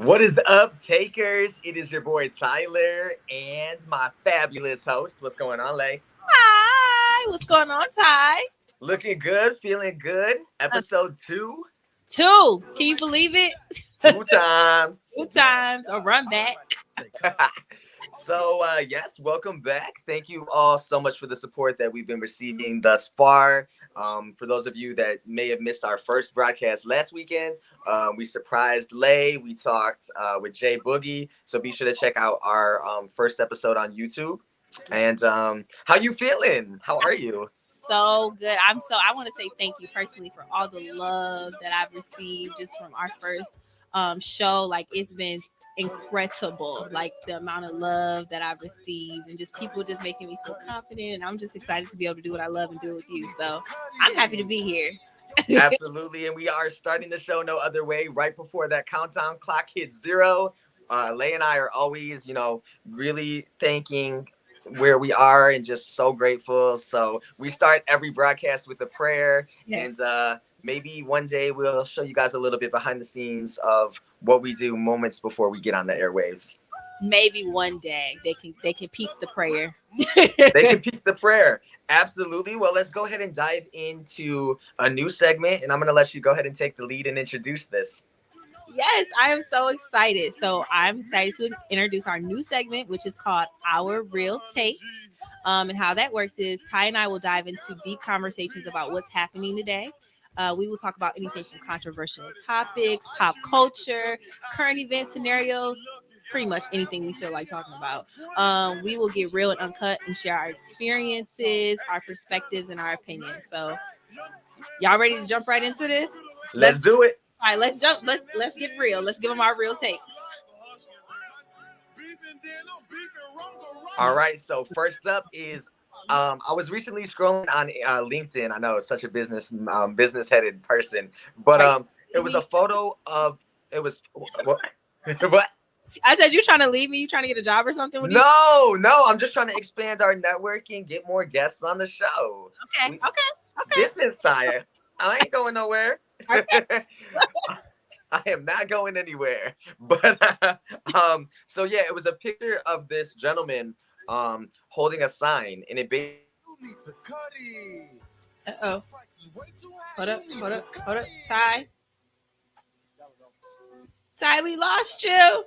What is up, takers? It is your boy Tyler and my fabulous host. What's going on, Lay? Hi, what's going on, Ty? Looking good, feeling good. Uh, Episode two, Two. Can you believe it? two times. Two times a run back. Yes, welcome back. Thank you all so much for the support that we've been receiving thus far. For those of you that may have missed our first broadcast last weekend, we surprised Lay. We talked with Jay Boogie. So be sure to check out our first episode on YouTube. And how you feeling? How are you? So good. I want to say thank you personally for all the love that I've received just from our first show. Like, it's been incredible, like the amount of love that I've received, and just people just making me feel confident. And I'm just excited to be able to do what I love and do it with you. So I'm happy to be here. Absolutely. And we are starting the show no other way. Right before that countdown clock hits zero, Lay and I are always, really thanking where we are and just so grateful. So we start every broadcast with a prayer. Yes. And maybe one day we'll show you guys a little bit behind the scenes of what we do moments before we get on the airwaves. Maybe one day they can peek the prayer. They can peek the prayer. Absolutely. Well, let's go ahead and dive into a new segment, and I'm going to let you go ahead and take the lead and introduce this. Yes, I am so excited. So I'm excited to introduce our new segment, which is called Our Real Takes. And how that works is Ty and I will dive into deep conversations about what's happening today. We will talk about anything from controversial topics, pop culture, current event scenarios, pretty much anything we feel like talking about. We will get real and uncut and share our experiences, our perspectives, and our opinions. So y'all ready to jump right into this? Let's do it. All right, let's jump. Let's get real. Let's give them our real takes. All right. So first up is I was recently scrolling on LinkedIn. I know it's such a business headed person, but it was a photo of it was what? What? I said, you trying to leave me? You trying to get a job or something? No. I'm just trying to expand our networking, get more guests on the show. Okay. Business tie. I ain't going nowhere. Okay. I am not going anywhere. But so yeah, it was a picture of this gentleman holding a sign, and it basically. Uh-oh. Hold up. Ty, we lost you.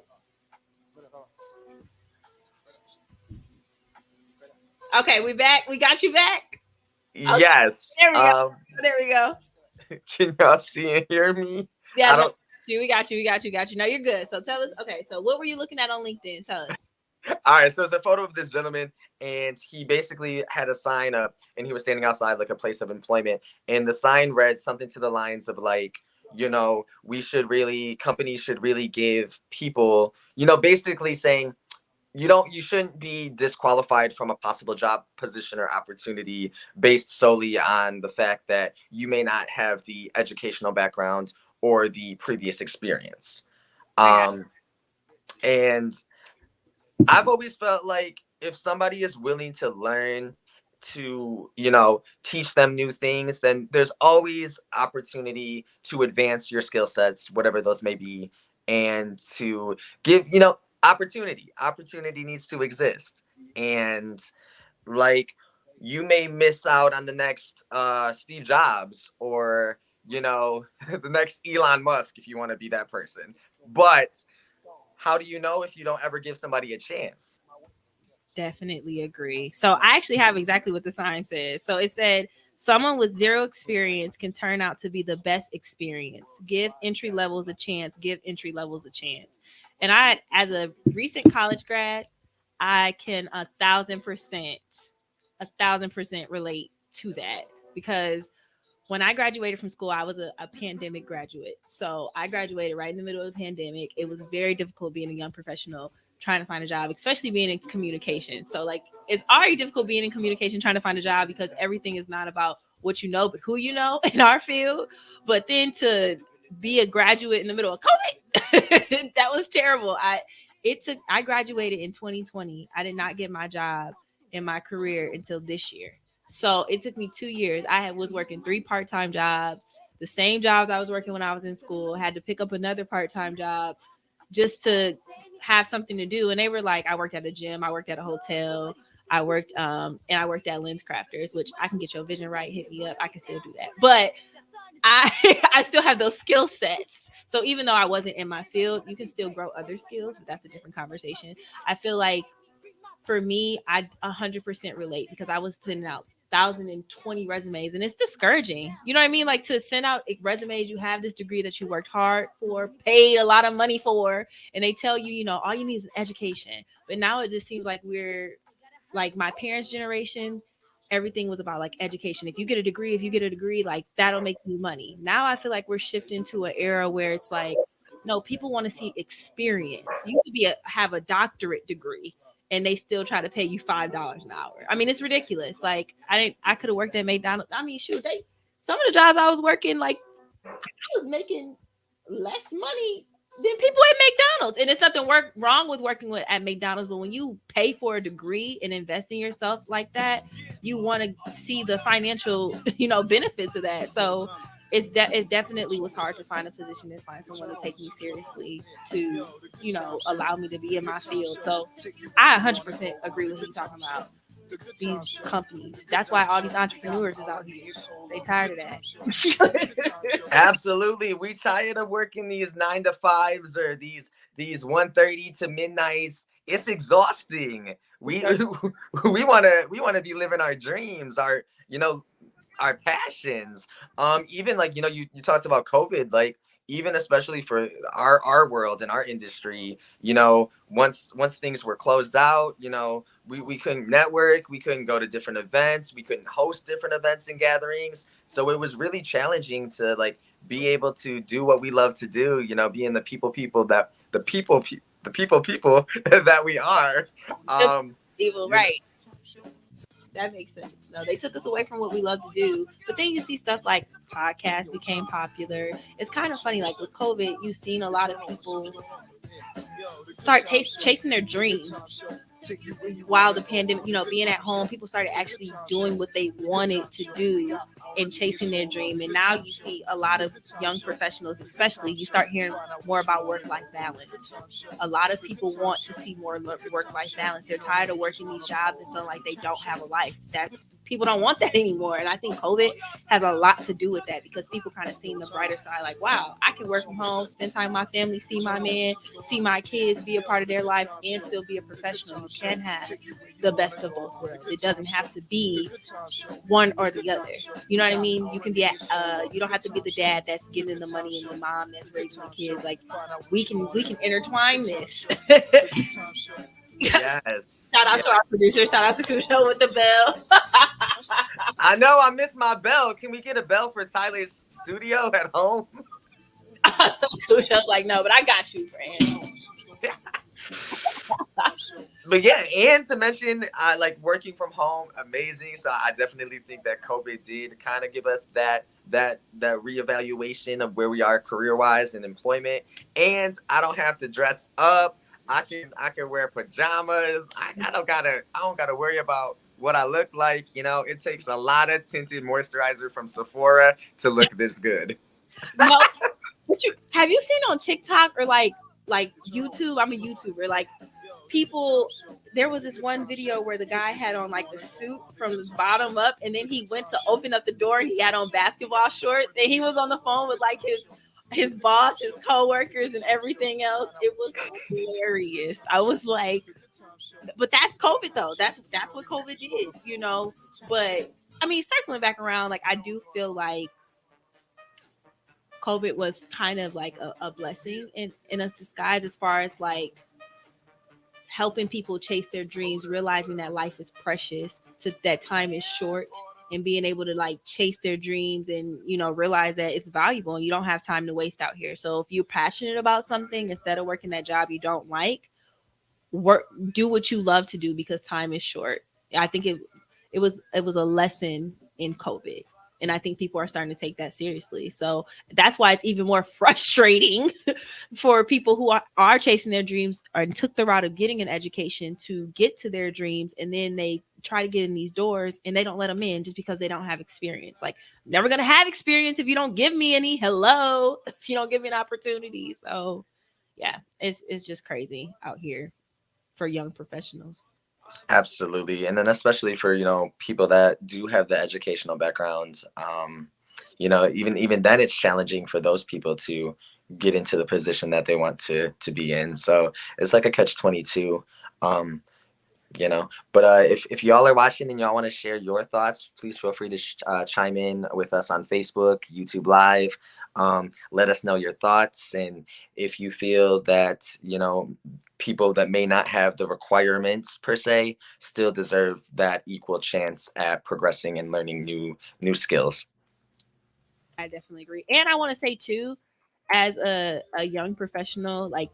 Okay, we back. We got you back. Okay. Yes. There we go. Can y'all see and hear me? Yeah, we got you. No, you're good. So tell us. Okay, so what were you looking at on LinkedIn? Tell us. All right, so it's a photo of this gentleman, and he basically had a sign up, and he was standing outside like a place of employment, and the sign read something to the lines of like, companies should really give people, basically saying, you shouldn't be disqualified from a possible job position or opportunity based solely on the fact that you may not have the educational background or the previous experience. And I've always felt like if somebody is willing to learn, to teach them new things, then there's always opportunity to advance your skill sets, whatever those may be, and to give opportunity needs to exist. And like, you may miss out on the next Steve Jobs, or the next Elon Musk, if you want to be that person. But how do you know if you don't ever give somebody a chance? Definitely agree. So I actually have exactly what the sign says. So it said, someone with zero experience can turn out to be the best experience. Give entry levels a chance. And I, as a recent college grad, I can 1,000% relate to that, because when I graduated from school, I was a pandemic graduate. So I graduated right in the middle of the pandemic. It was very difficult being a young professional trying to find a job, especially being in communication. So like, it's already difficult being in communication trying to find a job, because everything is not about what you know, but who you know in our field. But then to be a graduate in the middle of COVID, that was terrible. I graduated in 2020. I did not get my job in my career until this year. So it took me 2 years. I was working 3 part-time jobs, the same jobs I was working when I was in school. Had to pick up another part-time job just to have something to do. And they were like, I worked at a gym, I worked at a hotel, and I worked at Lens Crafters, which I can get your vision right, hit me up, I can still do that. But I I still have those skill sets. So even though I wasn't in my field, you can still grow other skills, but that's a different conversation. I feel like for me, I 100% relate because I was sending out 1,020 resumes and it's discouraging. You know what I mean? Like to send out resumes, you have this degree that you worked hard for, paid a lot of money for, and they tell you, all you need is an education. But now it just seems like we're like my parents' generation, everything was about like education. If you get a degree, like that'll make you money. Now I feel like we're shifting to an era where it's like, no, people want to see experience. You could have a doctorate degree and they still try to pay you $5 an hour. I mean, it's ridiculous. Like I could have worked at McDonald's. I mean, shoot, some of the jobs I was working, like I was making less money than people at McDonald's. And it's nothing wrong with working at McDonald's, but when you pay for a degree and invest in yourself like that, you want to see the financial, benefits of that. So it definitely was hard to find a position and find someone to take me seriously to, allow me to be in my field. So I 100% agree with you talking about these companies. That's why all these entrepreneurs is out here. They tired of that. Absolutely. We tired of working these 9 to 5s or these 1:30 to midnights. It's exhausting. We want to be living our dreams, our passions. Even like, you talked about COVID, like even especially for our world and our industry, once things were closed out, we couldn't network, we couldn't go to different events, we couldn't host different events and gatherings. So it was really challenging to like be able to do what we love to do, being the people that we are. Evil, right? That makes sense. No, they took us away from what we love to do. But then you see stuff like podcasts became popular. It's kind of funny, like with COVID, you've seen a lot of people start chasing their dreams while the pandemic, being at home, people started actually doing what they wanted to do and chasing their dream. And now you see a lot of young professionals, especially, you start hearing more about work-life balance. A lot of people want to see more work-life balance. They're tired of working these jobs and feeling like they don't have a life. People don't want that anymore. And I think COVID has a lot to do with that because people kind of seen the brighter side, like, wow, I can work from home, spend time with my family, see my man, see my kids, be a part of their lives, and still be a professional. You can have the best of both worlds. It doesn't have to be one or the other. You know what I mean? You can be you don't have to be the dad that's giving the money and the mom that's raising the kids. Like we can intertwine this. Yes. Shout out to our producer. Shout out to Cujo with the bell. I know I missed my bell. Can we get a bell for Tyler's studio at home? Cujo's like, no, but I got you, friend. But yeah, and to mention, like working from home, amazing. So I definitely think that COVID did kind of give us that reevaluation of where we are career wise and employment. And I don't have to dress up. I can wear pajamas. I don't gotta worry about what I look like. It takes a lot of tinted moisturizer from Sephora to look this good. No, but have you seen on TikTok or like YouTube? I'm a YouTuber. Like people, there was this one video where the guy had on like the suit from the bottom up, and then he went to open up the door and he had on basketball shorts, and he was on the phone with like his boss, his coworkers, and everything else. It was hilarious. I was like, but that's COVID though. That's what COVID did, But I mean, circling back around, like I do feel like COVID was kind of like a blessing in a disguise as far as like helping people chase their dreams, realizing that life is precious, that time is short, and being able to like chase their dreams and realize that it's valuable and you don't have time to waste out here. So if you're passionate about something, instead of working that job you don't like, do what you love to do because time is short. I think it was a lesson in COVID. And I think people are starting to take that seriously. So that's why it's even more frustrating for people who are chasing their dreams and took the route of getting an education to get to their dreams. And then they try to get in these doors and they don't let them in just because they don't have experience. Like, never going to have experience if you don't give me any. Hello. If you don't give me an opportunity. So Yeah, it's just crazy out here for young professionals. Absolutely. And then especially for, people that do have the educational backgrounds, even then it's challenging for those people to get into the position that they want to be in. So it's like a catch 22. Um, but if y'all are watching and y'all want to share your thoughts, please feel free to chime in with us on Facebook, YouTube Live. Let us know your thoughts, and if you feel that people that may not have the requirements per se still deserve that equal chance at progressing and learning new skills. I definitely agree. And I want to say too, as a young professional, like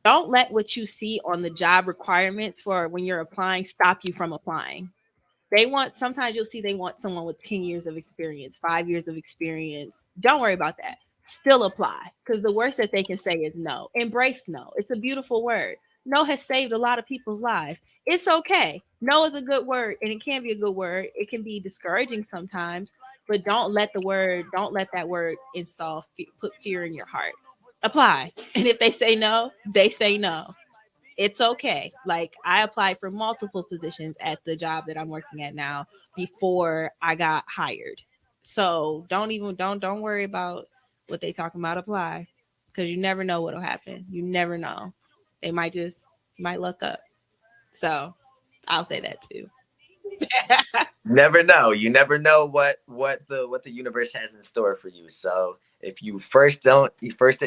don't let what you see on the job requirements for when you're applying stop you from applying. Sometimes you'll see they want someone with 10 years of experience, 5 years of experience. Don't worry about that. Still apply, because the worst that they can say is no. Embrace no. It's a beautiful word. No has saved a lot of people's lives. It's okay. No is a good word, and it can be a good word. It can be discouraging sometimes, but don't let that word put fear in your heart. Apply. And if they say no, they say no. It's okay. Like I applied for multiple positions at the job that I'm working at now before I got hired. So don't worry about what they talking about. Apply, because you never know what'll happen. You never know. They might look up. So I'll say that too. Never know. You never know what the universe has in store for you. So if you first don't you first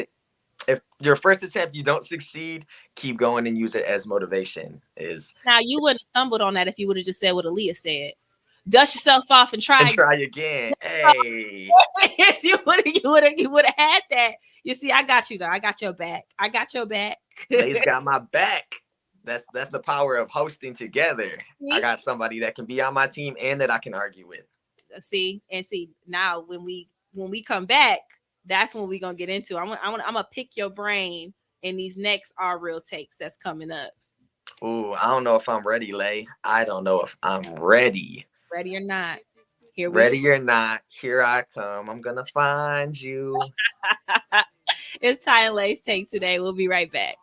if your first attempt you don't succeed, keep going and use it as motivation. Is Now you wouldn't have stumbled on that if you would have just said what Aaliyah said. Dust yourself off and and try. try again. Hey, You would have had that. You see, I got you though. I got your back. I got your back. Lay's got my back. That's the power of hosting together. I got somebody that can be on my team and that I can argue with. See now when we come back, that's when we're gonna get into. I'm gonna pick your brain in these next R real takes that's coming up. Ooh, I don't know if I'm ready, Lay. I don't know if I'm ready. Ready or not, here we Ready or not, here I come. I'm gonna find you. It's Ty and Lay's take today. We'll be right back.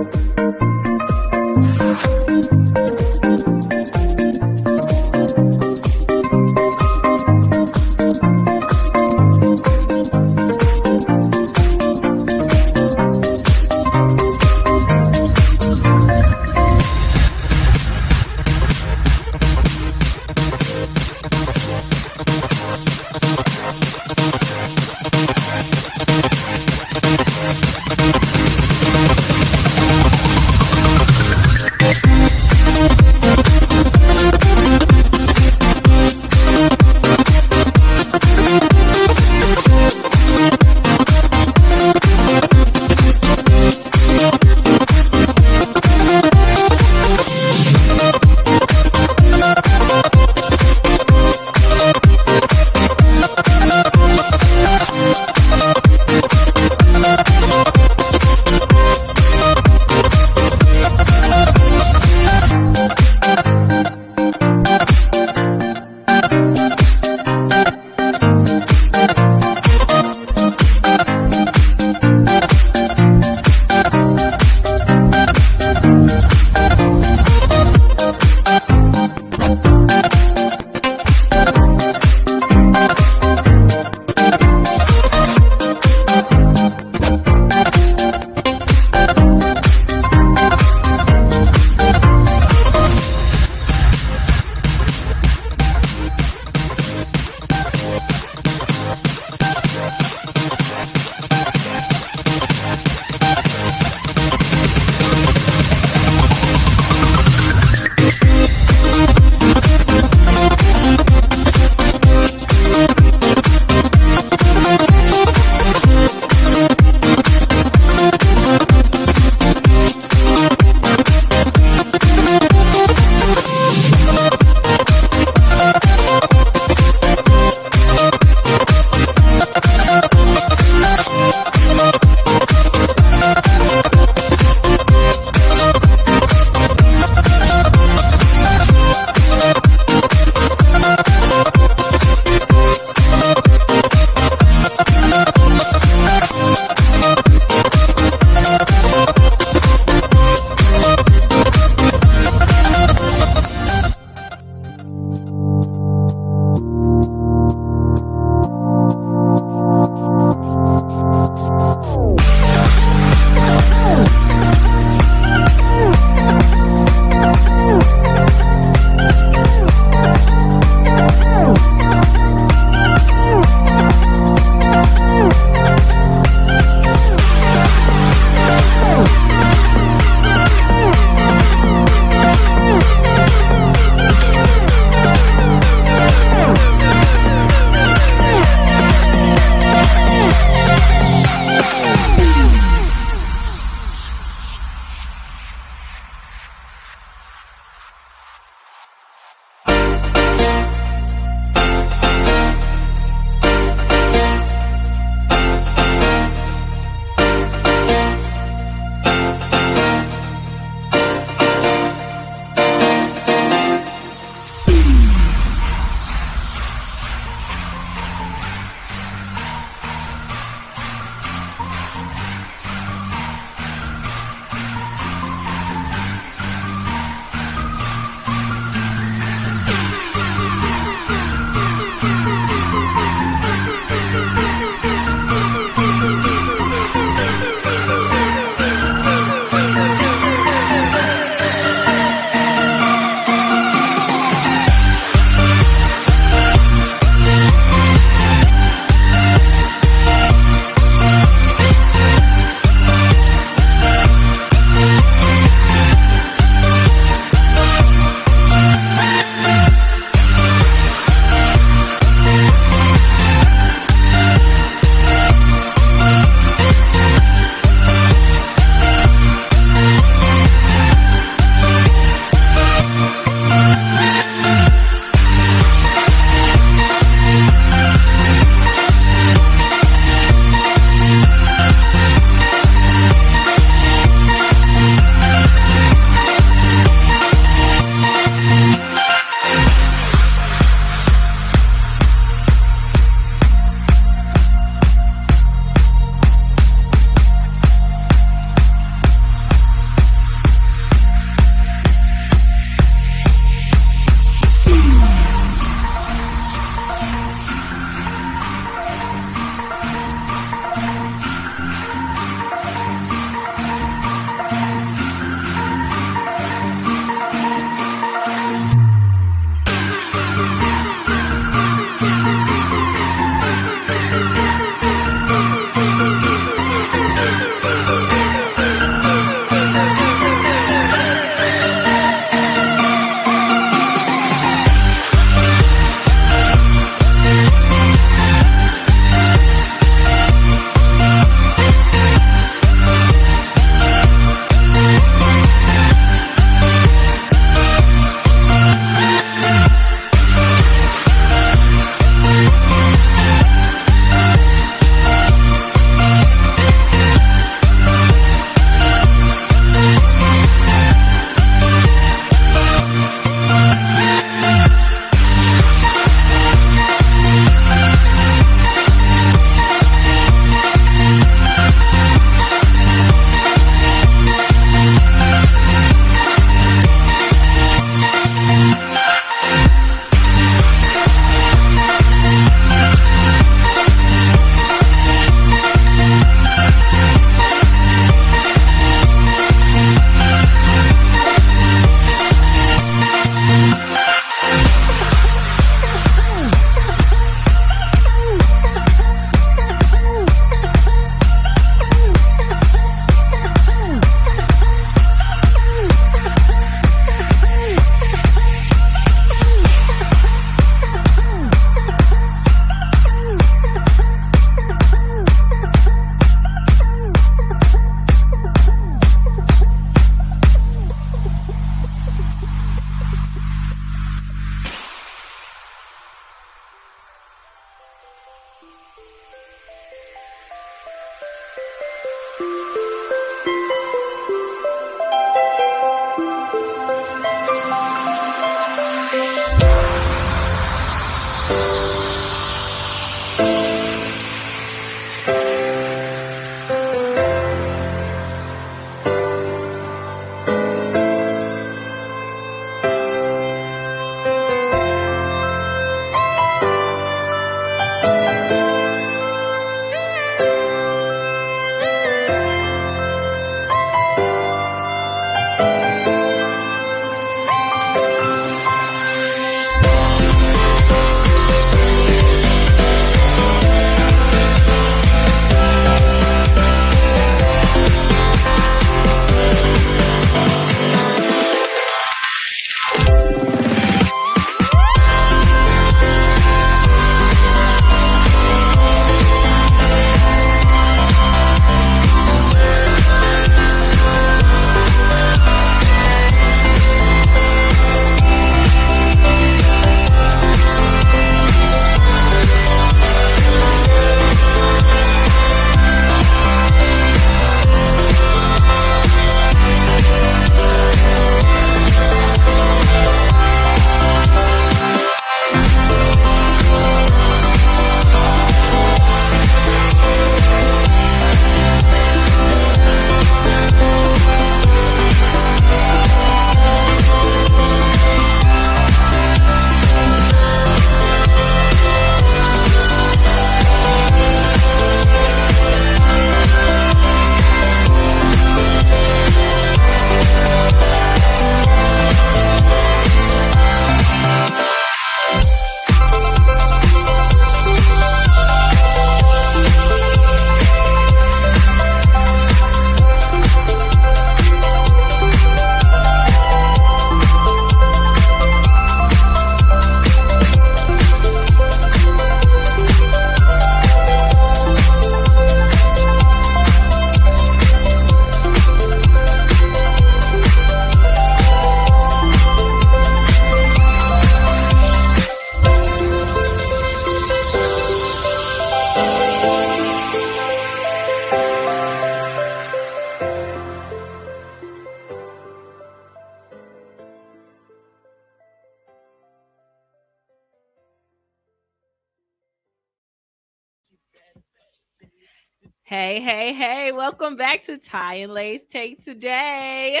Hey, hey, hey, welcome back to Ty and Lay's Take today.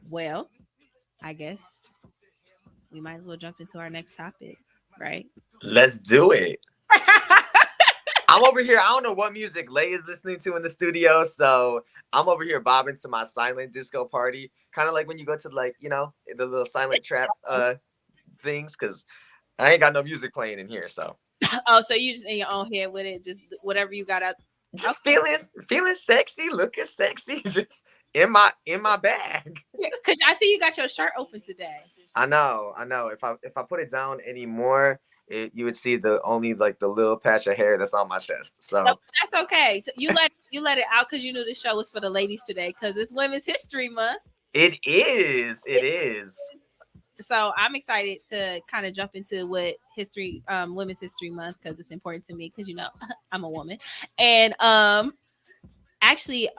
Well, I guess we might as well jump into our next topic, right? Let's do it. I'm over here. I don't know what music Lay is listening to in the studio, so I'm over here bobbing to my silent disco party. Kind of like when you go to like the little silent trap things, because I ain't got no music playing in here, so Oh, so you just in your own head with it, just whatever you got out. just Okay. feeling sexy, looking sexy, just in my bag. Because I see you got your shirt open today. I know. If I put it down anymore, you would see the only like the little patch of hair that's on my chest. No, So that's okay. So you let it out because you knew the show was for the ladies today because it's Women's History Month. it is. It is. So I'm excited to kind of jump into what history, Women's History Month, because it's important to me because I'm a woman, and actually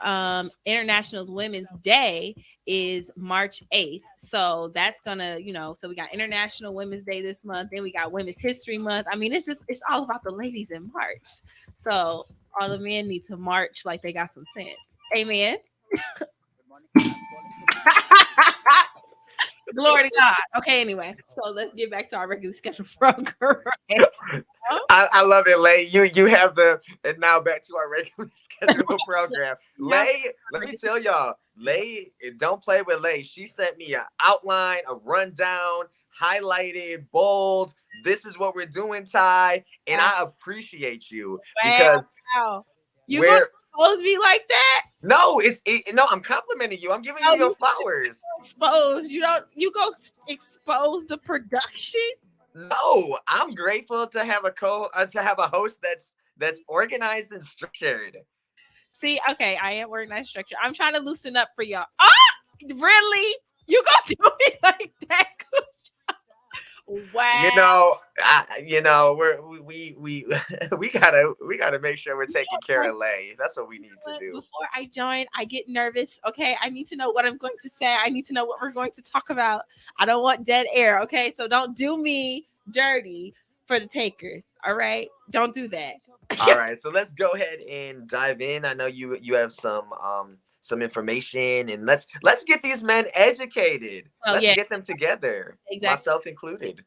International Women's Day is March 8th. So that's gonna, so we got International Women's Day this month, then we got Women's History Month. I mean, it's all about the ladies in March. So all the men need to march like they got some sense. Amen. Glory to God. Okay, anyway. So let's get back to our regular scheduled program. I love it, Lay. You have the and now back to our regularly scheduled program. Yeah. Lay, let me tell y'all, Lay, don't play with Lay. She sent me an outline, a rundown, highlighted, bold. This is what we're doing, Ty, and I appreciate you because Wow. You gonna we're expose me like that? no, no. I'm complimenting you. I'm giving No, you your you flowers. expose. You don't. You go expose the production. No, I'm grateful to have to have a host that's organized and structured. See, okay, I am organized structure. I'm trying to loosen up for y'all. Ah, really? You gonna do me like that? You Wow. know, we we gotta make sure we're taking care of Lay. That's what we need to But do. before I join, I get nervous. Okay, I need to know what I'm going to say. I need to know what we're going to talk about. I don't want dead air. Okay, so don't do me dirty for the takers. All right, don't do that. All right, so let's go ahead and dive in. I know you have some information, and let's get these men educated. Oh Let's yeah, get them together, exactly. myself included.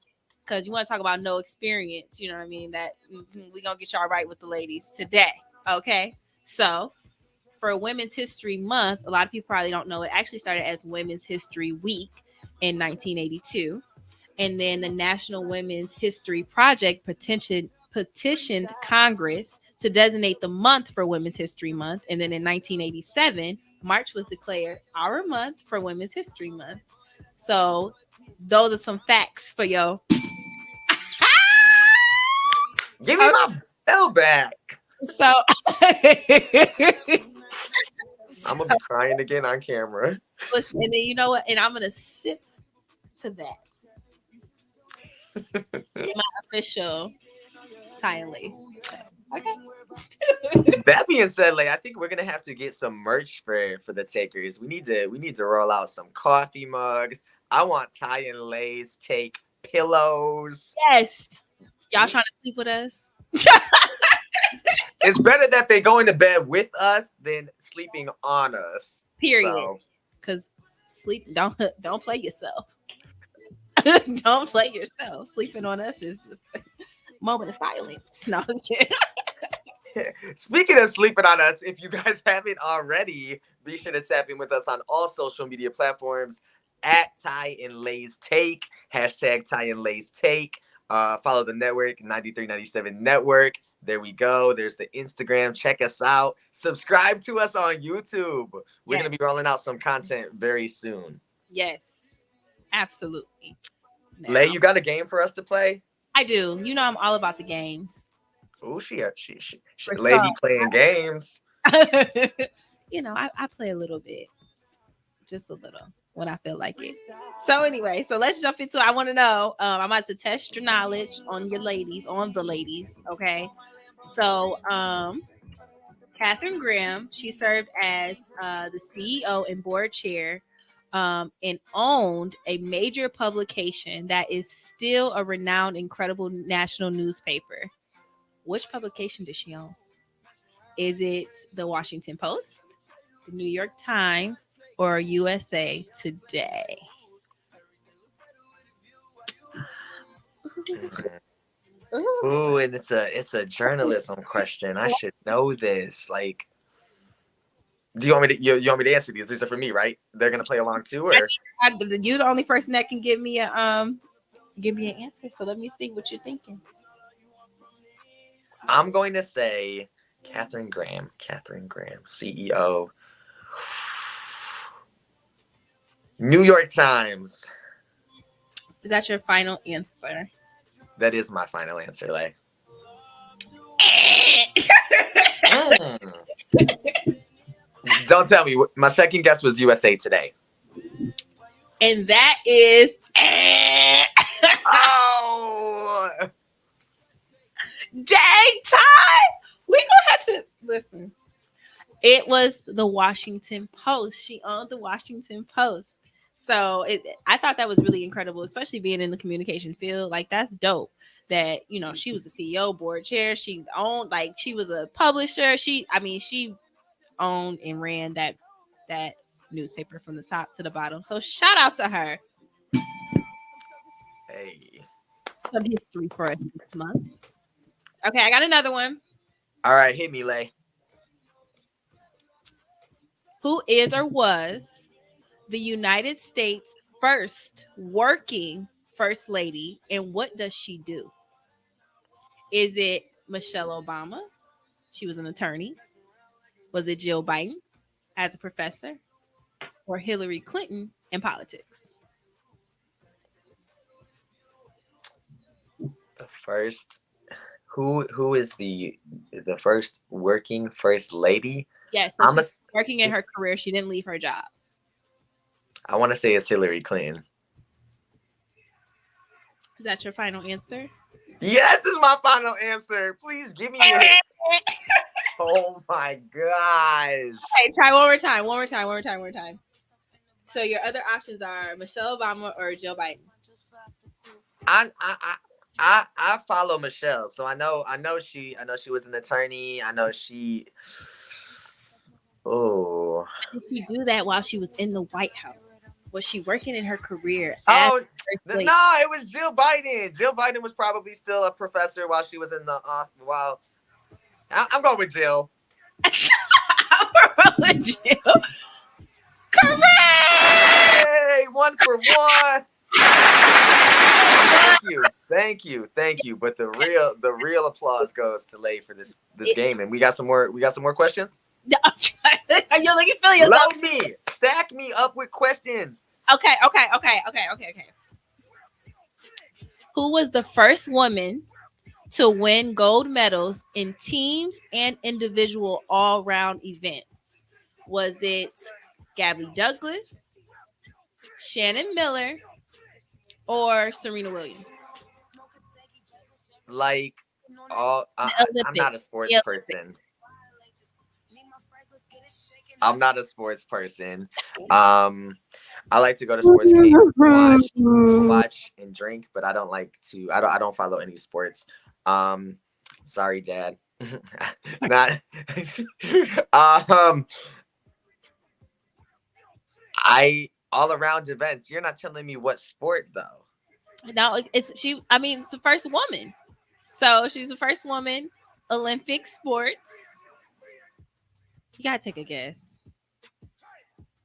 Because you want to talk about no experience. You know what I mean? That we gonna get y'all right with the ladies today. Okay, so for Women's History Month, a lot of people probably don't know it actually started as Women's History Week in 1982. And then the National Women's History Project petitioned Congress to designate the month for Women's History Month. And then in 1987, March was declared our month for Women's History Month. So those are some facts for yo. Give me my bell back. So, I'm gonna be crying again on camera. listen, and then you know what? And I'm gonna sip to that in my official Tylee. Okay. That being said, like I think we're gonna have to get some merch for the takers. We need to roll out some coffee mugs. I want Ty and Lay's take pillows. Yes. Y'all trying to sleep with us? It's better that they go into bed with us than sleeping on us. Period. So Because sleep don't play yourself. Don't play yourself. Sleeping on us is just a moment of silence. No, I'm just kidding. speaking of sleeping on us, if you guys haven't already, be sure to tap in with us on all social media platforms at Ty and Lay's Take, hashtag Ty and Lay's Take. Follow the network, 9397 Network. There we go. There's the Instagram. Check us out. Subscribe to us on YouTube. We're going to Yes. be rolling out some content very soon. Yes. Absolutely. Lay, Now, you got a game for us to play? I do. You know I'm all about the games. Oh, For Lay some. be playing games. I play a little bit. Just a little when I feel like it. So anyway, so let's jump into. I want to know. I'm about to test your knowledge on the ladies. Okay. So Catherine Graham, she served as the CEO and board chair, and owned a major publication that is still a renowned, incredible national newspaper. Which publication did she own? Is it the Washington Post, the New York Times, or USA Today? Mhm. Ooh. Ooh, and it's a journalism question. I should know this. Like, do you want me to you want me to answer these? These are for me, right? They're gonna play along too, or You're the only person that can give me an answer. So let me see what you're thinking. I'm going to say Catherine Graham. Catherine Graham, CEO. New York Times. Is that your final answer? That is my final answer, Lay. Mm. Don't tell me. My second guess was USA Today. And that is Oh, dang time. We gonna have to listen. It was the Washington Post. She owned the Washington Post. So I thought that was really incredible, especially being in the communication field. Like that's dope. That she was a CEO, board chair. She owned, like she was a publisher. She owned and ran that newspaper from the top to the bottom. So shout out to her. hey. Some history for us this month. Okay, I got another one. All right, hit me, Lay. Who is or was the United States' first working first lady, and what does she do? Is it Michelle Obama? She was an attorney. Was it Jill Biden as a professor, or Hillary Clinton in politics? The first. Who is the first working first lady? Yeah, so I'm a. she's working in her career. She didn't leave her job. I want to say it's Hillary Clinton. Is that your final answer? Yes, is my final answer. Please give me a hit. Oh my gosh. Okay, try one more time. One more time. One more time. One more time. So your other options are Michelle Obama or Joe Biden. I I I I follow Michelle, so I know she was an attorney. I know she. Oh. Did she do that while she was in the White House? Was she working in her career as Oh first no, lady? it was Jill Biden. Jill Biden was probably still a professor while she was in the while I'm going with Jill. Jill. Correct. Hey, one for one. Thank you. But the real applause goes to Lay for this game. And we got some more questions. You're like you feel yourself. Load me, stack me up with questions. Okay. Who was the first woman to win gold medals in teams and individual all-round events? Was it Gabby Douglas, Shannon Miller, or Serena Williams? Like, The I'm Olympics. not a sports The person. I'm not a sports person. Um, I like to go to sports games, watch and drink, but I don't like to. I don't follow any sports. Um, sorry, Dad. Not. um, I all around events. You're not telling me what sport though. No, it's she. I mean, it's the first woman. So she's the first woman Olympic sports. You gotta take a guess.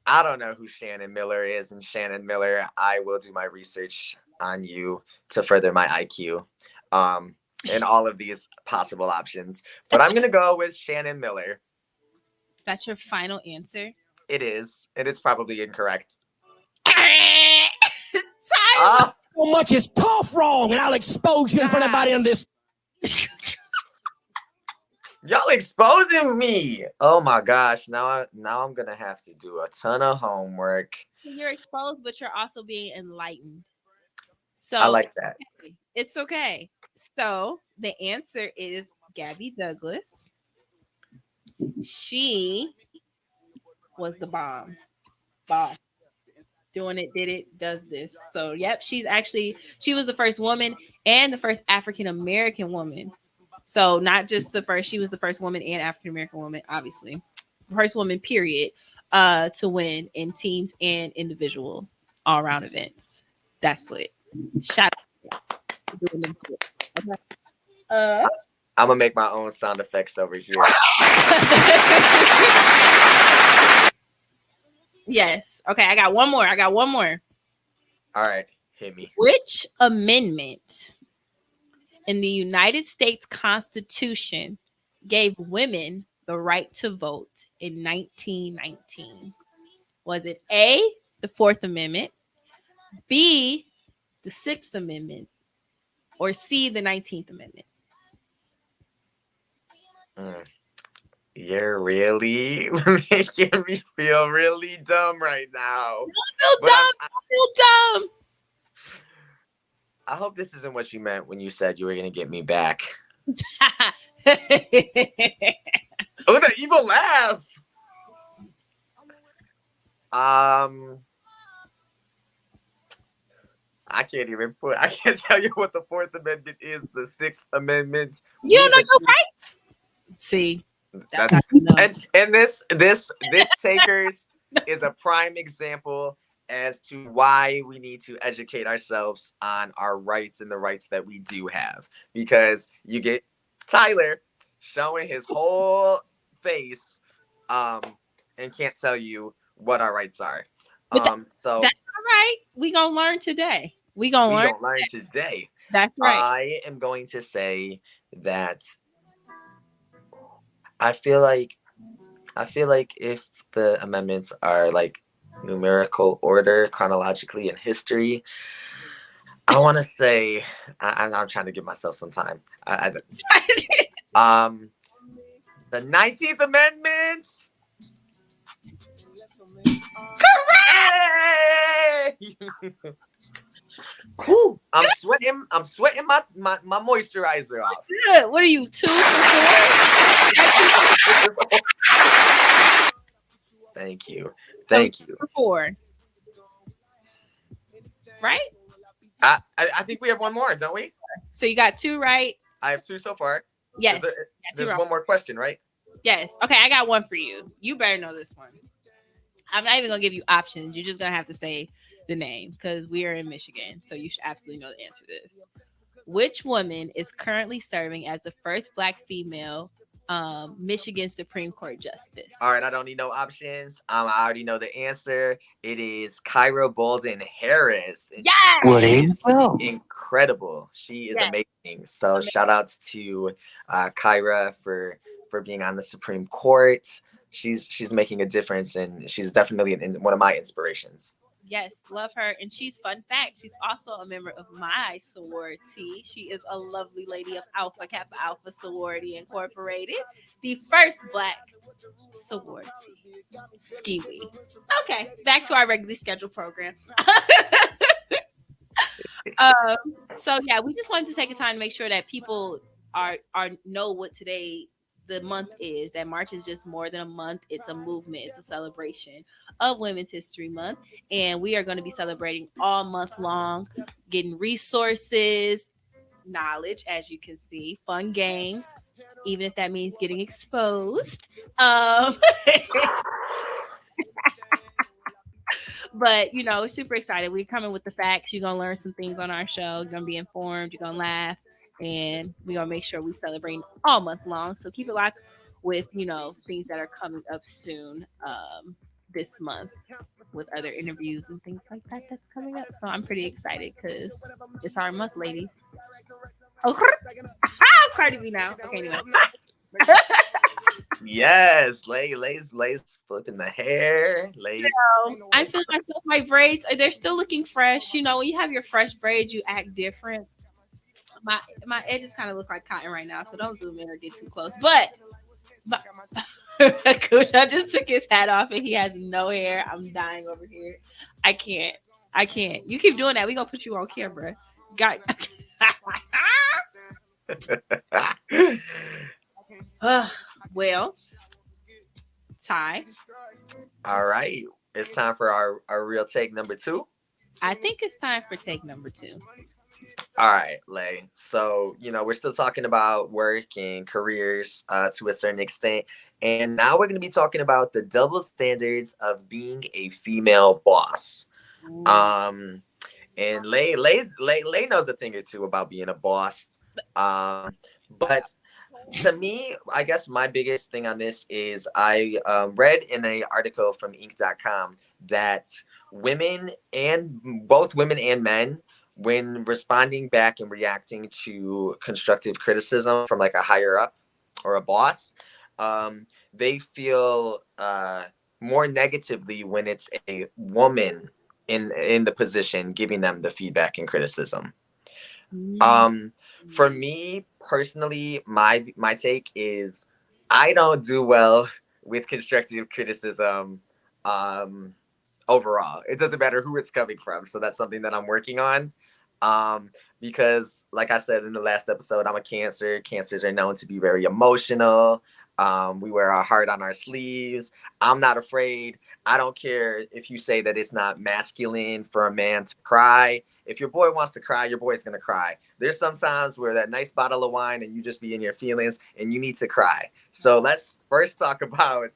I don't know who Shannon Miller is, and Shannon Miller. I will do my research on you to further my IQ. And all of these possible options. But I'm gonna go with Shannon Miller. That's your final answer. It is. It is probably incorrect. Tyler. Ah, So much is tough wrong, and I'll expose you in front of everybody on this. y'all exposing me. Oh my gosh. Now I'm gonna have to do a ton of homework. You're exposed, but you're also being enlightened. I So like that. it's okay. So the answer is Gabby Douglas. She was the bomb. Boss. Doing it, did it, does this. So, yep, she was the first woman and the first African American woman So not just the first, she was the first woman and African American woman, obviously. First woman, period, to win in teams and individual all around events. That's lit. Shout out to doing them shit. Okay. I'm gonna make my own sound effects over here. Yes. Okay, I got one more. All right, hit me. Which amendment in the United States Constitution gave women the right to vote in 1919? Was it A, the Fourth Amendment, B, the Sixth Amendment, or C, the 19th Amendment? You're really making me feel really dumb right now. I feel dumb. I hope this isn't what you meant when you said you were gonna get me back. Oh, the evil laugh. I can't tell you what the Fourth Amendment is, the Sixth Amendment. You don't know your rights? See, that's and this takers is a prime example as to why we need to educate ourselves on our rights and the rights that we do have. Because you get Tyler showing his whole face and can't tell you what our rights are. So that's all right. We gonna learn today. We gonna learn today. That's right. I am going to say that I feel like if the amendments are like numerical order chronologically in history, I want to say I'm trying to give myself some time. The 19th Amendment. Correct. Whew, I'm sweating my moisturizer off. Good. What are you, 2 for 4? Thank you. 4. Right? I think we have one more, don't we? So you got 2 right. I have 2 so far. Yes. There's one more question, right? Yes. Okay, I got one for you. You better know this one. I'm not even gonna give you options. You're just gonna have to say the name because we are in Michigan, so you should absolutely know the answer to this. Which woman is currently serving as the first Black female Michigan Supreme Court justice? All right, I don't need no options. I already know the answer. It is Kyra Bolden Harris. Yes. What is well? Incredible. She is amazing. So shout outs to Kyra for being on the Supreme Court. She's making a difference, and she's definitely one of my inspirations. Yes, love her. And she's, fun fact, she's also a member of my sorority. She is a lovely lady of Alpha Kappa Alpha Sorority Incorporated, the first Black sorority. Skiwi. Okay, back to our regularly scheduled program. So yeah, we just wanted to take a time to make sure that people are know what today the month is. That March is just more than a month. It's a movement. It's a celebration of Women's History Month. And we are going to be celebrating all month long, getting resources, knowledge, as you can see, fun games, even if that means getting exposed. But, you know, we're super excited. We're coming with the facts. You're going to learn some things on our show. You're going to be informed. You're going to laugh. And we're going to make sure we celebrate all month long. So keep it locked with, you know, things that are coming up soon this month with other interviews and things like that that's coming up. So I'm pretty excited because it's our month, ladies. Oh, Cardi B now. Okay, anyway. Yes, Lay's flipping the hair. Lay's. I feel myself, my braids, they're still looking fresh. You know, when you have your fresh braids, you act different. My edges kind of look like cotton right now, so don't zoom in or get too close. But Kuja just took his hat off and he has no hair. I'm dying over here. I can't. You keep doing that. We're gonna put you on camera. Got well, Ty. All right. It's time for our real take number 2. I think it's time for take number 2. All right, Lay. So, we're still talking about work and careers to a certain extent. And now we're going to be talking about the double standards of being a female boss. Ooh. Um, and Lay knows a thing or two about being a boss. But to me, I guess my biggest thing on this is I read in an article from Inc.com that both women and men, when responding back and reacting to constructive criticism from like a higher up or a boss, they feel more negatively when it's a woman in the position giving them the feedback and criticism. Mm. Um, for me personally, my take is I don't do well with constructive criticism. Um, Overall, it doesn't matter who it's coming from. So that's something that I'm working on. Because, like I said in the last episode, I'm a Cancer. Cancers are known to be very emotional. We wear our heart on our sleeves. I'm not afraid. I don't care if you say that it's not masculine for a man to cry. If your boy wants to cry, your boy's gonna cry. There's some times where that nice bottle of wine and you just be in your feelings and you need to cry. So let's first talk about,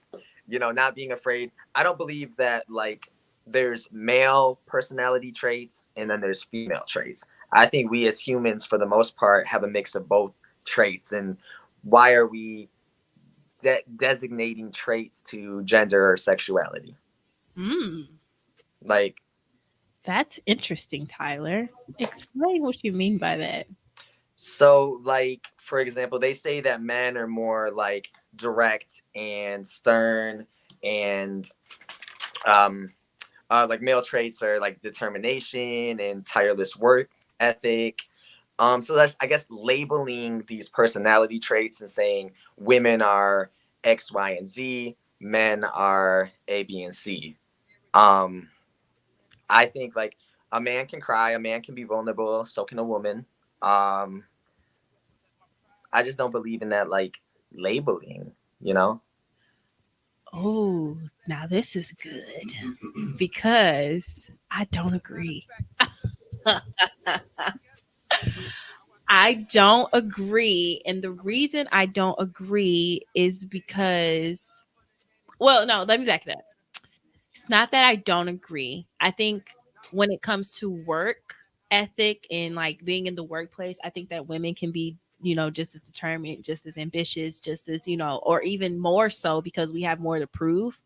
not being afraid. I don't believe that like there's male personality traits and then there's female traits. I think we as humans, for the most part, have a mix of both traits. And why are we designating traits to gender or sexuality? Mm. Like, That's interesting, Tyler. Explain what you mean by that. so, like, for example, they say that men are more like direct and stern, and um, like male traits are like determination and tireless work ethic. So that's, I guess, labeling these personality traits and saying women are X, Y, and Z, men are A, B, and C. Um, I think like a man can cry, a man can be vulnerable, so can a woman. Um, I just don't believe in that like labeling, you know? Oh, now this is good because I don't agree. I don't agree. And the reason I don't agree is because, well, no, let me back it up. It's not that I don't agree. I think when it comes to work ethic and like being in the workplace, I think that women can be, just as determined, just as ambitious, just as, or even more so because we have more to prove.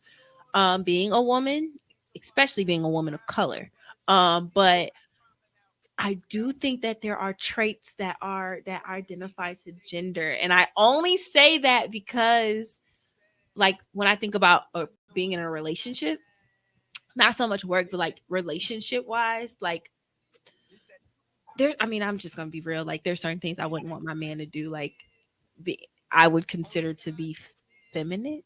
Being a woman, especially being a woman of color. But I do think that there are traits that identify to gender. And I only say that because like when I think about being in a relationship, not so much work, but like relationship wise, like I'm just gonna be real. Like there's certain things I wouldn't want my man to do, like I would consider to be feminine.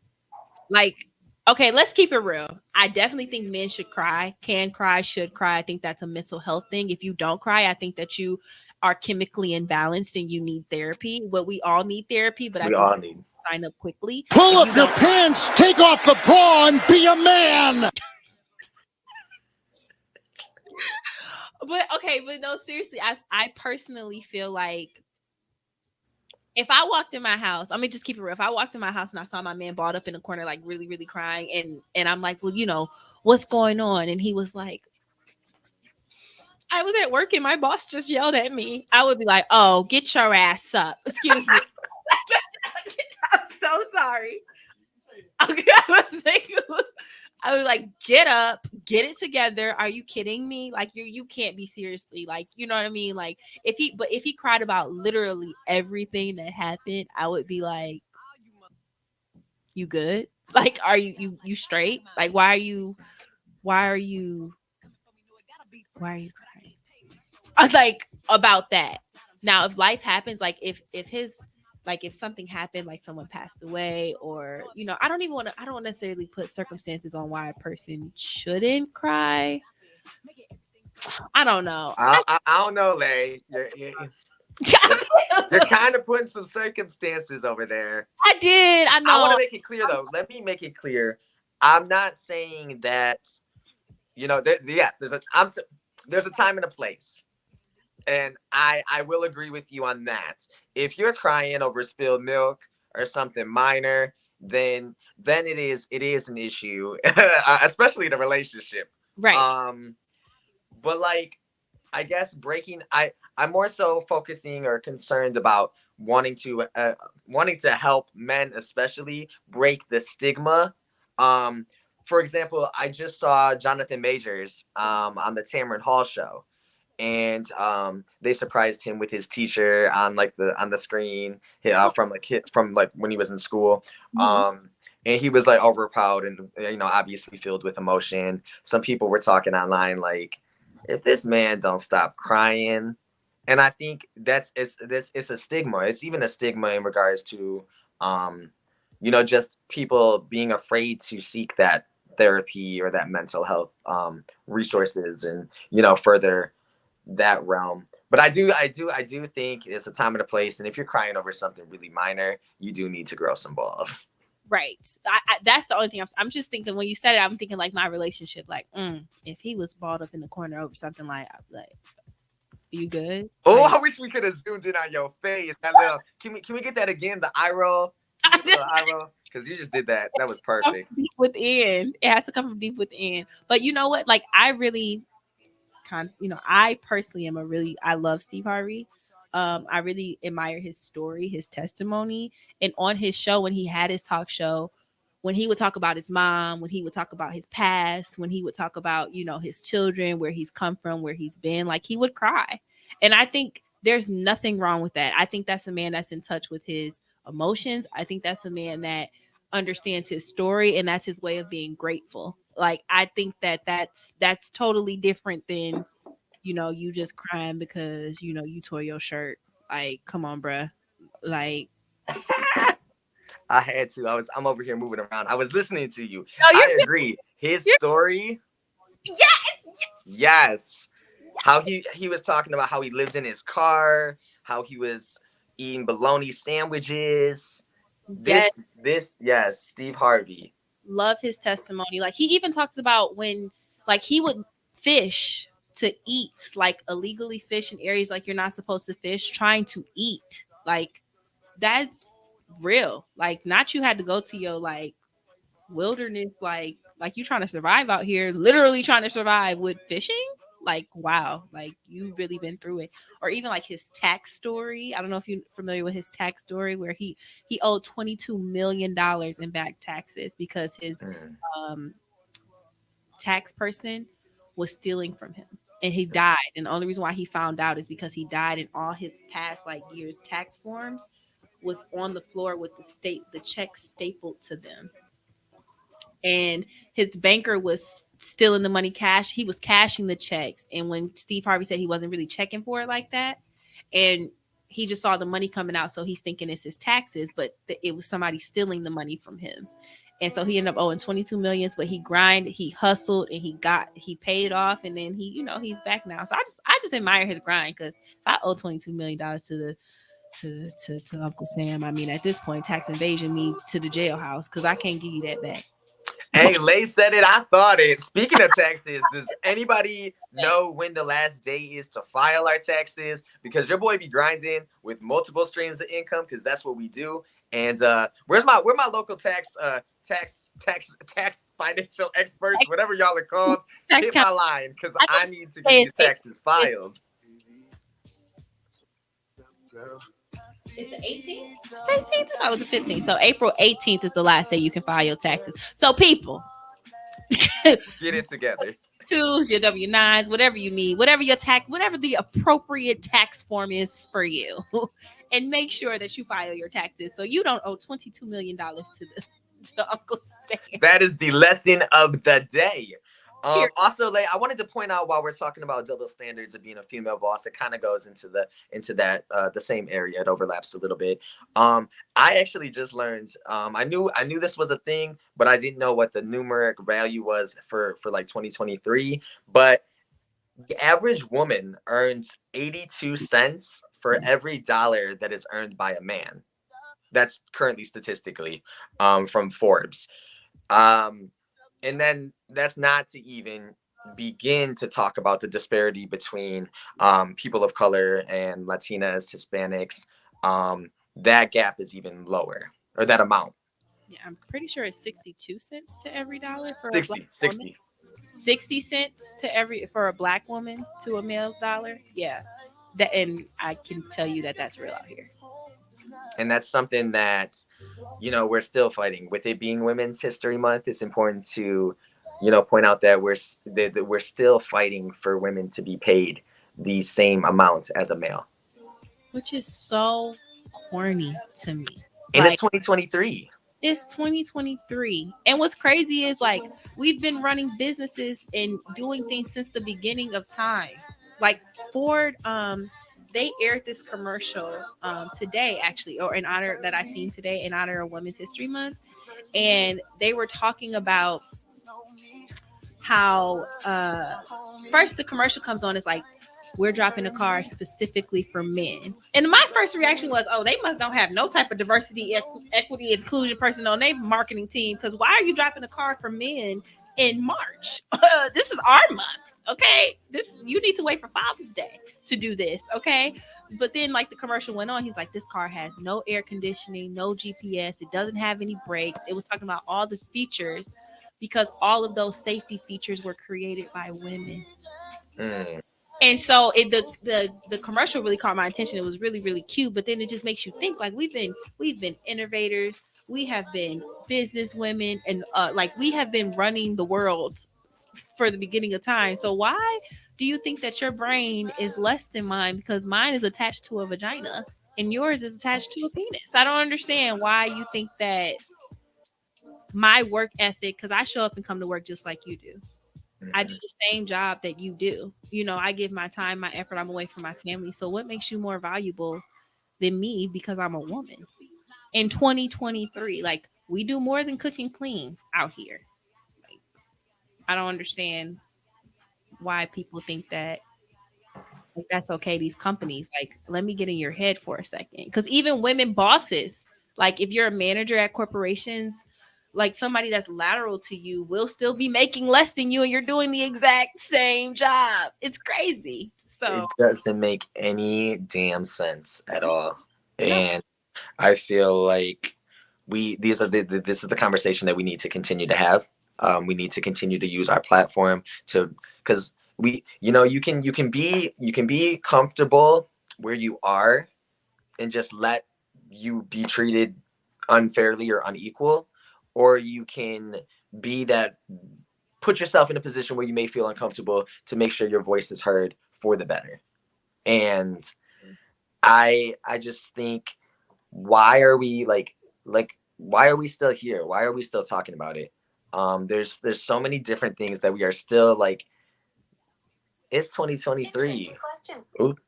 Like, okay, let's keep it real. I definitely think men should cry, can cry, should cry. I think that's a mental health thing. If you don't cry, I think that you are chemically imbalanced and you need therapy. Well, we all need therapy, but I We think all need. sign up quickly. Pull If you up your don't, pants, take off the bra, and be a man. but okay, but no, seriously, I personally feel like if I walked in my house, let me just keep it real. If I walked in my house and I saw my man balled up in the corner, like really, really crying, and I'm like, well, what's going on? And he was like, I was at work and my boss just yelled at me. I would be like, oh, get your ass up. Excuse me. I'm so sorry. Okay, I was like, get up, get it together. Are you kidding me? Like you can't be seriously like, you know what I mean? Like if he cried about literally everything that happened, I would be like, you good? Like, are you straight? Like, why are you why are you crying? Like about that. Now, if life happens, like if his like if something happened, like someone passed away, or I don't necessarily put circumstances on why a person shouldn't cry. I don't know. I don't know, Lay. You're, you're kind of putting some circumstances over there. I did. I I want to know. make it clear, though. Let me make it clear. I'm not saying that, yes, there's a time and a place. And I will agree with you on that. If you're crying over spilled milk or something minor, then it is an issue, especially in a relationship. Right. But like, I guess I'm more so focusing or concerned about wanting to help men, especially, break the stigma. Um, for example, I just saw Jonathan Majors on the Tamron Hall show, and they surprised him with his teacher on like the screen, from like when he was in school. Mhm. And he was like over proud and, obviously filled with emotion. Some people were talking online like, if this man don't stop crying. And I think it's a stigma. It's even a stigma in regards to just people being afraid to seek that therapy or that mental health resources, and further that realm. But I do think it's a time and a place. And if you're crying over something really minor, you do need to grow some balls. Right. That's the only thing I'm just thinking when you said it. I'm thinking like my relationship. Like, if he was balled up in the corner over something like, I'd be like, you good? Oh, Like, I wish we could have zoomed in on your face. That little, can we get that again? The eye roll. Can we get the little eye roll? Because you just did that. That was perfect. deep within. It has to come from deep within. But you know what? Like, I really I personally I love Steve Harvey. I really admire his story, his testimony, and on his show, when he had his talk show, when he would talk about his mom, when he would talk about his past, when he would talk about, his children, where he's come from, where he's been, like, he would cry. And I think there's nothing wrong with that. I think that's a man that's in touch with his emotions. I think that's a man that understands his story, and that's his way of being grateful. Like, I think that's totally different than, you just crying because, you tore your shirt. Like, come on, bruh. Like, I had to. I'm over here moving around. I was listening to you. no, I agree. His you're story, yes, yes. How he was talking about how he lived in his car, how he was eating bologna sandwiches. yes. Yes, Steve Harvey. Love his testimony. Like, he even talks about when, like, he would fish to eat, like, illegally fish in areas like you're not supposed to fish, trying to eat. Like, that's real. Like, not you had to go to your, like, wilderness, like you trying to survive out here, literally trying to survive with fishing. Like, wow, like, you really been through it. Or even like his tax story. I don't know if you're familiar with his tax story, where he owed $22 million in back taxes because his Mm. um tax person was stealing from him, and he died. And the only reason why he found out is because he died, and all his past, like, years tax forms was on the floor with the checks stapled to them. And his banker was stealing the money cash. He was cashing the checks. And when Steve Harvey said he wasn't really checking for it like that, and he just saw the money coming out, so he's thinking it's his taxes, but it was somebody stealing the money from him. And so he ended up owing 22 millions, but he hustled, and he paid it off, and then he's back now. So I just admire his grind, because if I owe $22 million to Uncle Sam, I mean, at this point, tax invasion me to the jailhouse, because I can't give you that back. Hey, Lay said it. I thought it. Speaking of taxes, does anybody know when the last day is to file our taxes? Because your boy be grinding with multiple streams of income, because that's what we do. And where my local tax financial experts, whatever y'all are called, hit my line, because I need to get these taxes filed. It's the 18th? It's 18th? I thought it was the 15th. So April 18th is the last day you can file your taxes. So, people, Get it together. twos, your W-9s, whatever you need, whatever the appropriate tax form is for you. And make sure that you file your taxes so you don't owe $22 million to Uncle Sam. That is the lesson of the day. Here. Also, Lay, I wanted to point out, while we're talking about double standards of being a female boss, it kind of goes into that the same area. It overlaps a little bit. I actually just learned. I knew this was a thing, but I didn't know what the numeric value was for like 2023. But the average woman earns 82 cents for every dollar that is earned by a man. That's currently statistically from Forbes. And then that's not to even begin to talk about the disparity between people of color and Latinas, Hispanics, that gap is even lower, or that amount. Yeah, I'm pretty sure it's 62 cents to every dollar for a black 60, woman. 60. 60 cents to every for a black woman to a male dollar. Yeah. That, and I can tell you that that's real out here. And that's something that, we're still fighting. With it being Women's History Month, it's important to, point out that we're still fighting for women to be paid the same amount as a male. Which is so corny to me. And it's Like, 2023. it's 2023. And what's crazy is like we've been running businesses and doing things since the beginning of time. Like Ford, they aired this commercial today actually, or in honor that I seen today in honor of Women's History Month. And they were talking about how first the commercial comes on, it's like we're dropping a car specifically for men. And my first reaction was, oh, they must don't have no type of diversity, equity, inclusion person on their marketing team. Because why are you dropping a car for men in March? This is our month, okay? This you need to wait for Father's Day to do this, okay? But then, like the commercial went on, he was like, "This car has no air conditioning, no GPS. It doesn't have any brakes." It was talking about all the features because all of those safety features were created by women. Mm. And so the commercial really caught my attention. It was really really cute, but then it just makes you think like we've been innovators, we have been business women, and like we have been running the world for the beginning of time. So why do you think that your brain is less than mine? Because mine is attached to a vagina and yours is attached to a penis. I don't understand why you think that my work ethic, because I show up and come to work just like you do. I do the same job that you do. You know, I give my time, my effort. I'm away from my family. So what makes you more valuable than me because I'm a woman? In 2023, like we do more than cook and clean out here. Like, I don't understand why people think that like, that's okay. These companies, like, let me get in your head for a second. Because even women bosses, like if you're a manager at corporations, like somebody that's lateral to you will still be making less than you and you're doing the exact same job. It's crazy. So It doesn't make any damn sense at all. no, And I feel like this is the conversation that we need to continue to have. We need to continue to use our platform to, because you can be comfortable where you are and just let you be treated unfairly or unequal, or you can be that, put yourself in a position where you may feel uncomfortable to make sure your voice is heard for the better. And I just think, why are we like why are we still here? Why are we still talking about it? There's so many different things that we are still like, it's 2023. Oop.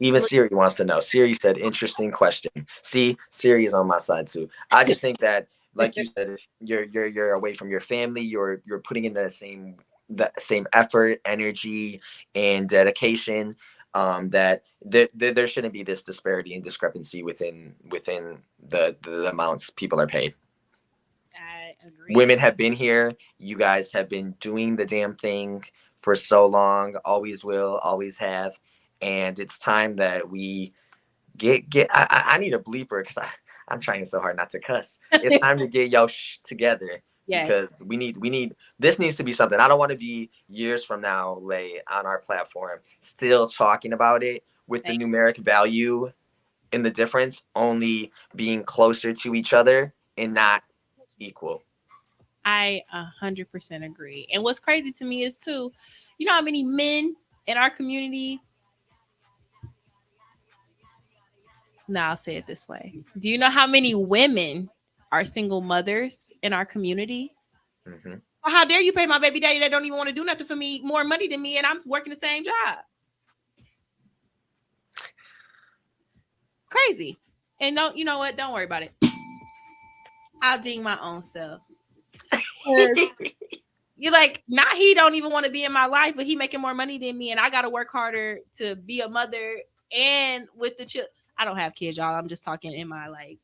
Even Siri wants to know. Siri said, interesting question. See, Siri is on my side too. I just think that, like you said, if you're away from your family, you're putting in the same effort, energy, and dedication. That there shouldn't be this disparity and discrepancy within the amounts people are paid. I agree. Women have been here. You guys have been doing the damn thing for so long. Always will, always have. And it's time that we get. I need a bleeper because I'm trying so hard not to cuss. It's time to get y'all together, Yes. because we need this needs to be something. I don't want to be years from now, Lay, on our platform still talking about it with the numeric value in the difference only being closer to each other and not equal. I 100% agree. And what's crazy to me is too, you know how many men in our community. No, I'll say it this way. Do you know how many women are single mothers in our community? Mm-hmm. Well, how dare you pay my baby daddy that don't even want to do nothing for me more money than me and I'm working the same job? Crazy. And don't, you know what? Don't worry about it. I'll ding my own self. You're like, not he don't even want to be in my life, but he making more money than me, and I got to work harder to be a mother and with the children. I don't have kids, y'all. I'm just talking in my like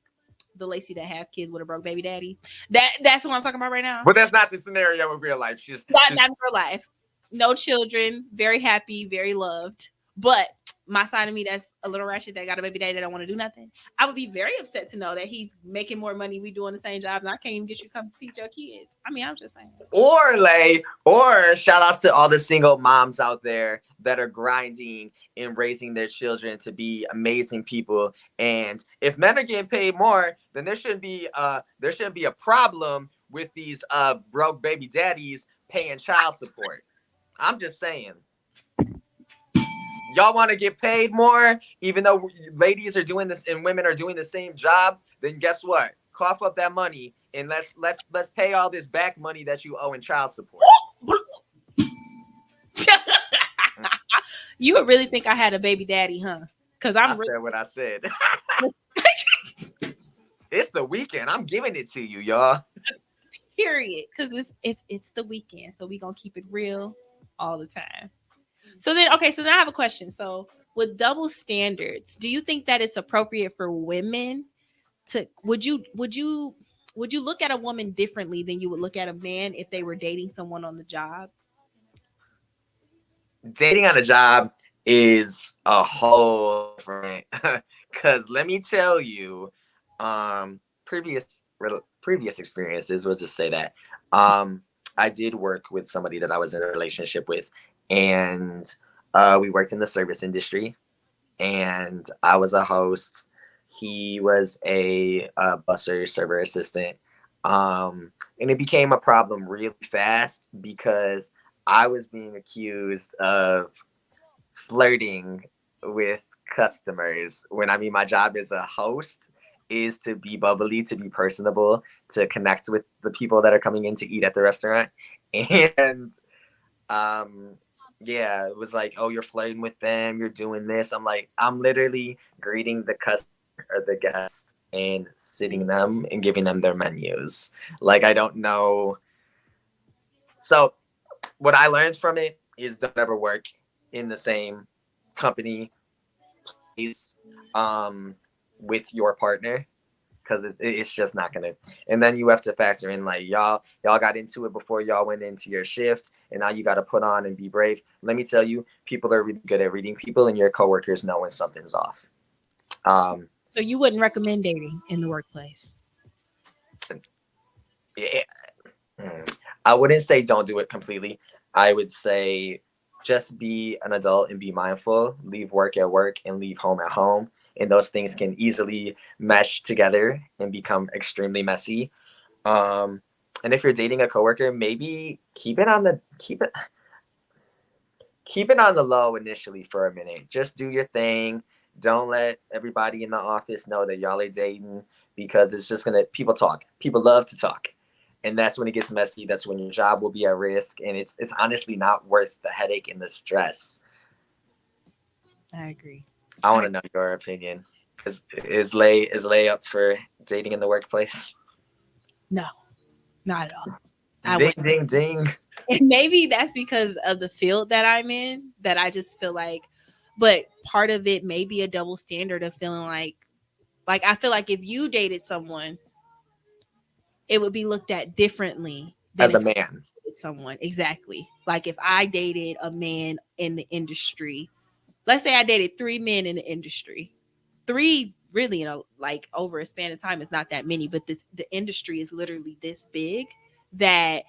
the Lacey that has kids with a broke baby daddy. That's what I'm talking about right now. But that's not the scenario in real life. She's Not in real life. No children, very happy, very loved. But my side of me that's a little ratchet that got a baby daddy that don't want to do nothing. I would be very upset to know that he's making more money. We doing the same job, and I can't even get you to come feed your kids. I mean, I'm just saying. or Layy, or shout outs to all the single moms out there that are grinding and raising their children to be amazing people. And if men are getting paid more, then there shouldn't be a problem with these broke baby daddies paying child support. I'm just saying. Y'all want to get paid more, even though ladies are doing this and women are doing the same job, then guess what? Cough up that money and let's pay all this back money that you owe in child support. You would really think I had a baby daddy, huh? Because I said what I said. It's the weekend. I'm giving it to you, y'all. Period. Because it's the weekend, so we gonna keep it real all the time. So then I have a question. So with double standards, do you think that it's appropriate for women to would you look at a woman differently than you would look at a man if they were dating someone on the job? Dating on a job is a whole different because let me tell you, previous experiences, we'll just say that. I did work with somebody that I was in a relationship with, and we worked in the service industry, and I was a host. He was a busser, server assistant. And it became a problem really fast because I was being accused of flirting with customers when I mean my job as a host is to be bubbly, to be personable, to connect with the people that are coming in to eat at the restaurant. And yeah, it was like, oh, you're flirting with them, you're doing this. I'm like, I'm literally greeting the customer or the guest and sitting them and giving them their menus. Like, I don't know. So what I learned from it is don't ever work in the same company place with your partner, because it's just not gonna. And then you have to factor in like y'all got into it before y'all went into your shift, and now you got to put on and be brave. Let me tell you, people are really good at reading people, and your coworkers know when something's off. So you wouldn't recommend dating in the workplace? Yeah, I wouldn't say don't do it completely. I would say just be an adult and be mindful. Leave work at work and leave home at home. And those things can easily mesh together and become extremely messy. And if you're dating a coworker, maybe keep it on the low initially for a minute. Just do your thing. Don't let everybody in the office know that y'all are dating, because it's just people talk. People love to talk. And that's when it gets messy. That's when your job will be at risk. And it's honestly not worth the headache and the stress. I agree. I want to know your opinion. Is Layy up for dating in the workplace? No, not at all. Ding, ding. And maybe that's because of the field that I'm in, that I just feel like, but part of it may be a double standard of feeling like I feel like if you dated someone, it would be looked at differently than as a man. Someone, exactly. Like if I dated a man in the industry, let's say I dated 3 men in the industry, 3 really over a span of time is not that many, but the industry is literally this big that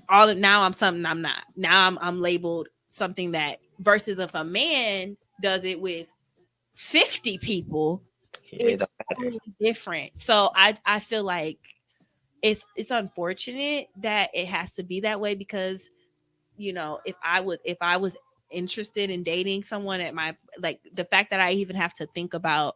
now I'm something I'm not. Now I'm labeled something that, versus if a man does it with 50 people, it's totally different. So I feel like it's unfortunate that it has to be that way, because if I was interested in dating someone at my, like, the fact that I even have to think about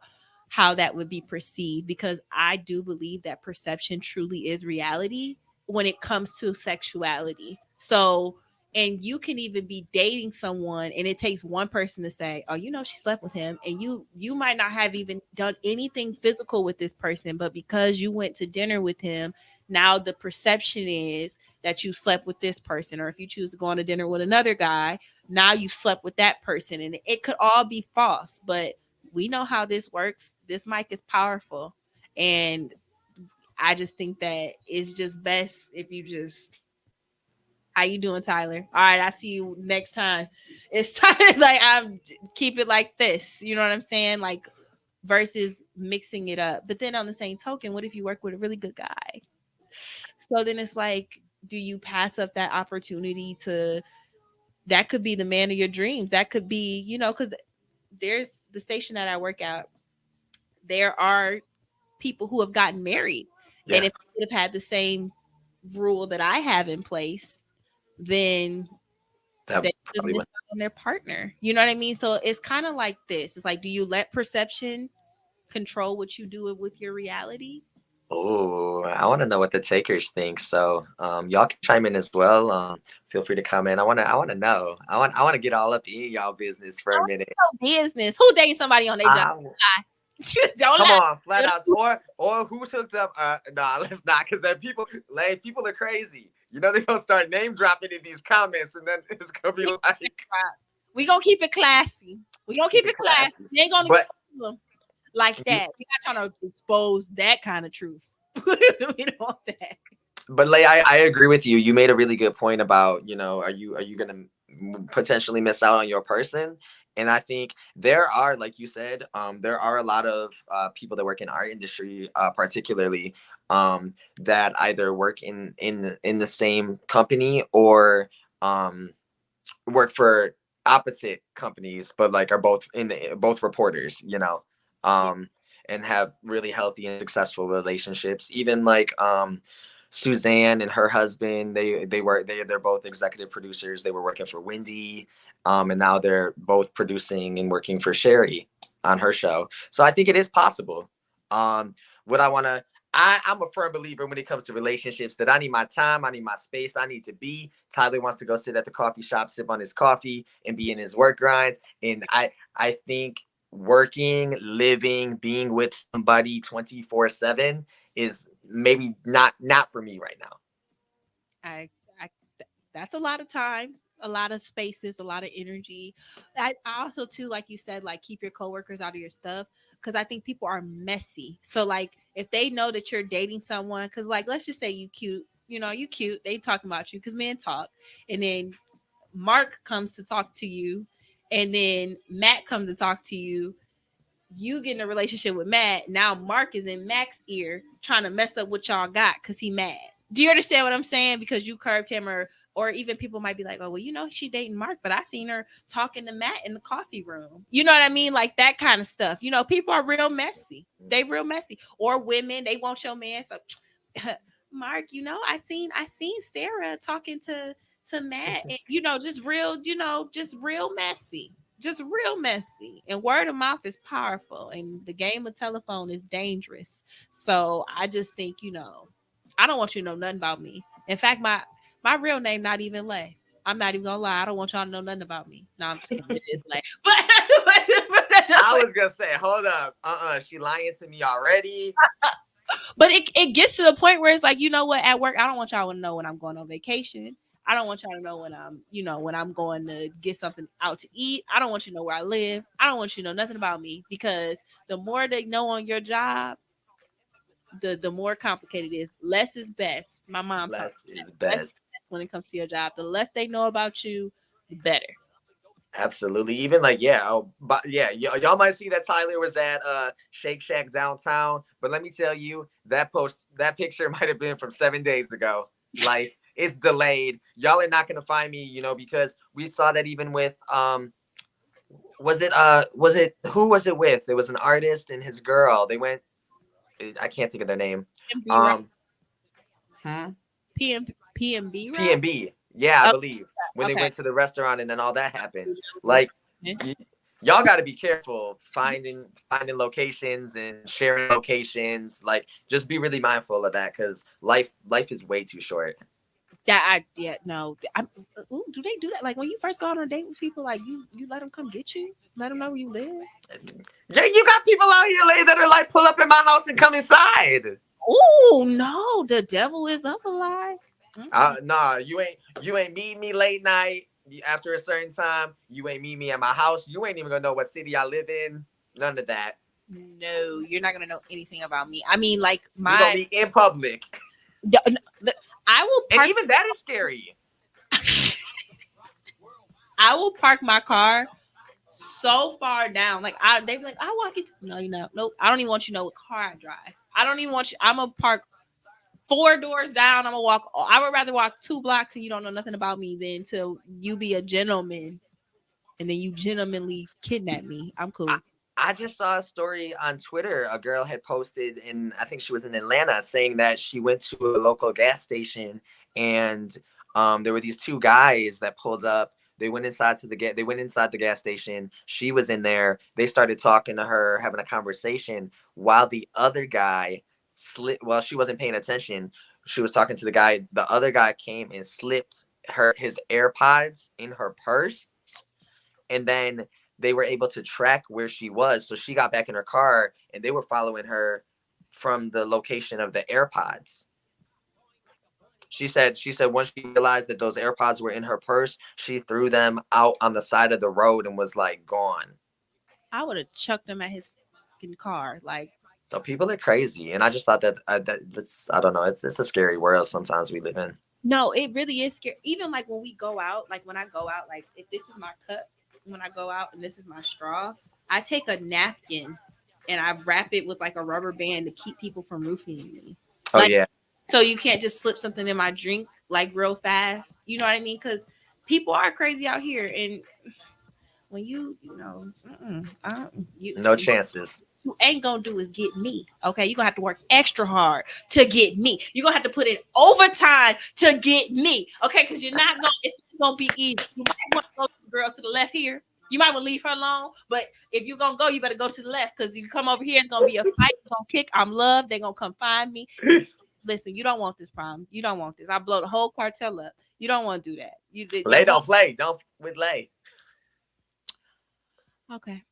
how that would be perceived, because I do believe that perception truly is reality when it comes to sexuality. So, and you can even be dating someone and it takes one person to say, oh, she slept with him, and you might not have even done anything physical with this person, but because you went to dinner with him, now the perception is that you slept with this person. Or if you choose to go on a dinner with another guy, now you slept with that person, and it could all be false. But we know how this works. This mic is powerful. And I just think that it's just best if you just, how you doing, Tyler? All right, I see you next time. It's time, like, I'm keep it like this. You know what I'm saying? Like, versus mixing it up. But then on the same token, what if you work with a really good guy? So then it's like, do you pass up that opportunity to, that could be the man of your dreams? That could be, because there's the station that I work at, there are people who have gotten married. Yeah, And if they would have had the same rule that I have in place, then that they would have probably missed out on their partner. You know what I mean? So it's kind of like this. It's like, do you let perception control what you do with your reality? Oh, I want to know what the takers think. So, y'all can chime in as well. Feel free to comment. I want to know. I want to get all up in y'all business for a minute. Business. Who dating somebody on their job? Don't Come lie. on, flat out. Or who's hooked up? Nah, let's not, because then people are crazy. They're gonna start name dropping in these comments, and then it's gonna be like, We gonna keep it classy. We gonna keep it classy. They ain't gonna but expose them like that. We're not trying to expose that kind of truth. We don't want that. But Lay, I agree with you. You made a really good point about, are you gonna potentially miss out on your person? And I think there are, like you said, there are a lot of people that work in our industry, particularly, that either work in the same company or work for opposite companies, but like are both reporters, and have really healthy and successful relationships. Even like Suzanne and her husband, they're both executive producers. They were working for Wendy, and now they're both producing and working for Sherry on her show. So I think it is possible. What I want to I'm a firm believer when it comes to relationships that I need my time, I need my space, I need to be. Tyler wants to go sit at the coffee shop, sip on his coffee, and be in his work grinds. And I think working, living, being with somebody 24/7 is maybe not for me right now. I that's a lot of time, a lot of spaces, a lot of energy. I also too, like you said, like keep your coworkers out of your stuff, because I think people are messy. So like if they know that you're dating someone, because like let's just say you cute, you cute, they talking about you because men talk, and then Mark comes to talk to you, and then Matt comes to talk to you. You get in a relationship with Matt. Now Mark is in Mac's ear trying to mess up what y'all got because he mad. Do you understand what I'm saying? Because you curved him, or even people might be like, oh, well, she dating Mark, but I seen her talking to Matt in the coffee room. You know what I mean? Like that kind of stuff. People are real messy. They real messy. Or women, they want your man. So Mark, I seen Sarah talking to Matt, and just real messy. Just real messy. And word of mouth is powerful, and the game of telephone is dangerous. So I just think, I don't want you to know nothing about me. In fact, my real name not even Lay. I'm not even gonna lie. I don't want y'all to know nothing about me. No, I'm just kidding. It is Lay. But I was gonna say, hold up, she lying to me already. But it gets to the point where it's like, you know what? At work, I don't want y'all to know when I'm going on vacation. I don't want y'all to know when I'm going to get something out to eat. I don't want you to know where I live. I don't want you to know nothing about me, because the more they know on your job, the more complicated it is. Less is best. My mom taught Less me is that. Less is best. best when it comes to your job. The less they know about you, the better. Absolutely. Even like, yeah, but yeah, y'all might see that Tyler was at Shake Shack downtown, but let me tell you, that picture might have been from 7 days ago. Like, it's delayed. Y'all are not gonna find me, because we saw that even with was it who was it with? It was an artist and his girl. They went, I can't think of their name. PMB, right? Hmm? PMB, right? PNB. Yeah, I Oh, believe when they okay. went to the restaurant and then all that happened. Like, y'all got to be careful finding locations and sharing locations. Like, just be really mindful of that, because life is way too short. No. Ooh, do they do that? Like when you first go on a date with people, like you let them come get you, let them know where you live. Yeah, you got people out here, Lay, that are like, pull up in my house and come inside. Oh no, the devil is up alive. Nah, you ain't meet me late night after a certain time. You ain't meet me at my house. You ain't even gonna know what city I live in. None of that. No, you're not gonna know anything about me. I mean, like You gonna be in public, I will and park. even that is scary. I will park my car so far down. Like they be like, I'll walk you. No, you know, nope. I don't even want you to know what car I drive. I don't even want you. I'm gonna park 4 doors down. I'm gonna walk. I would rather walk 2 blocks and you don't know nothing about me than to you be a gentleman and then you gentlemanly kidnap me. I'm cool. I just saw a story on Twitter. A girl had posted, and I think she was in Atlanta, saying that she went to a local gas station, and there were these 2 guys that pulled up. They went inside the gas station. She was in there. They started talking to her, having a conversation, while the other guy slipped. Well, she wasn't paying attention. She was talking to the guy. The other guy came and slipped his AirPods in her purse, and then they were able to track where she was. So she got back in her car, and they were following her from the location of the AirPods. She said once she realized that those AirPods were in her purse, she threw them out on the side of the road and was like gone. I would have chucked him at his fucking car. Like, so people are crazy, and I just thought that's I don't know. It's a scary world sometimes we live in. No, it really is scary. Even like when we go out, like when I go out, like if this is my cup when I go out and this is my straw, I take a napkin and I wrap it with like a rubber band to keep people from roofing me. Oh like, yeah. So you can't just slip something in my drink like real fast. You know what I mean? Because people are crazy out here, and when you know, no chances. You ain't gonna do is get me. Okay, you're gonna have to work extra hard to get me. You're gonna have to put in overtime to get me. Okay, because it's not gonna be easy. You might want to go to the girl to the left here. You might want to leave her alone, but if you're gonna go, you better go to the left, because if you come over here, it's gonna be a fight. You're gonna kick. I'm loved. They're gonna come find me. Listen, you don't want this problem. You don't want this. I blow the whole cartel up. You don't want to do that. Layy don't play. Don't with Layy. Okay.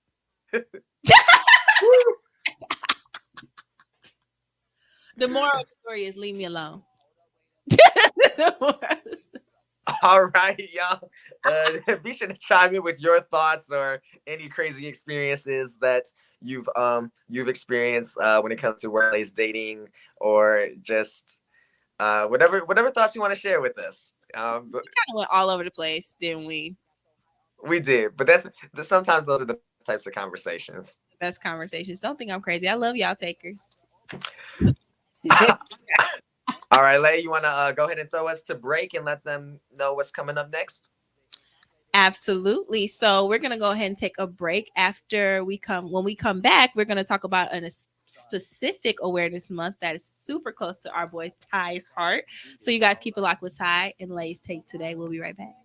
The moral of the story is leave me alone. All right, y'all. Be sure to chime in with your thoughts or any crazy experiences that you've experienced when it comes to workplace dating, or just whatever thoughts you want to share with us. We kind of went all over the place, didn't we? We did, but that's sometimes those are the types of conversations. Best conversations. Don't think I'm crazy. I love y'all takers. All right, Layy, you want to go ahead and throw us to break and let them know what's coming up next? Absolutely. So we're going to go ahead and take a break. When we come back, we're going to talk about a specific awareness month that is super close to our boy Ty's heart. So you guys keep it locked with Ty and Lay's Take today. We'll be right back.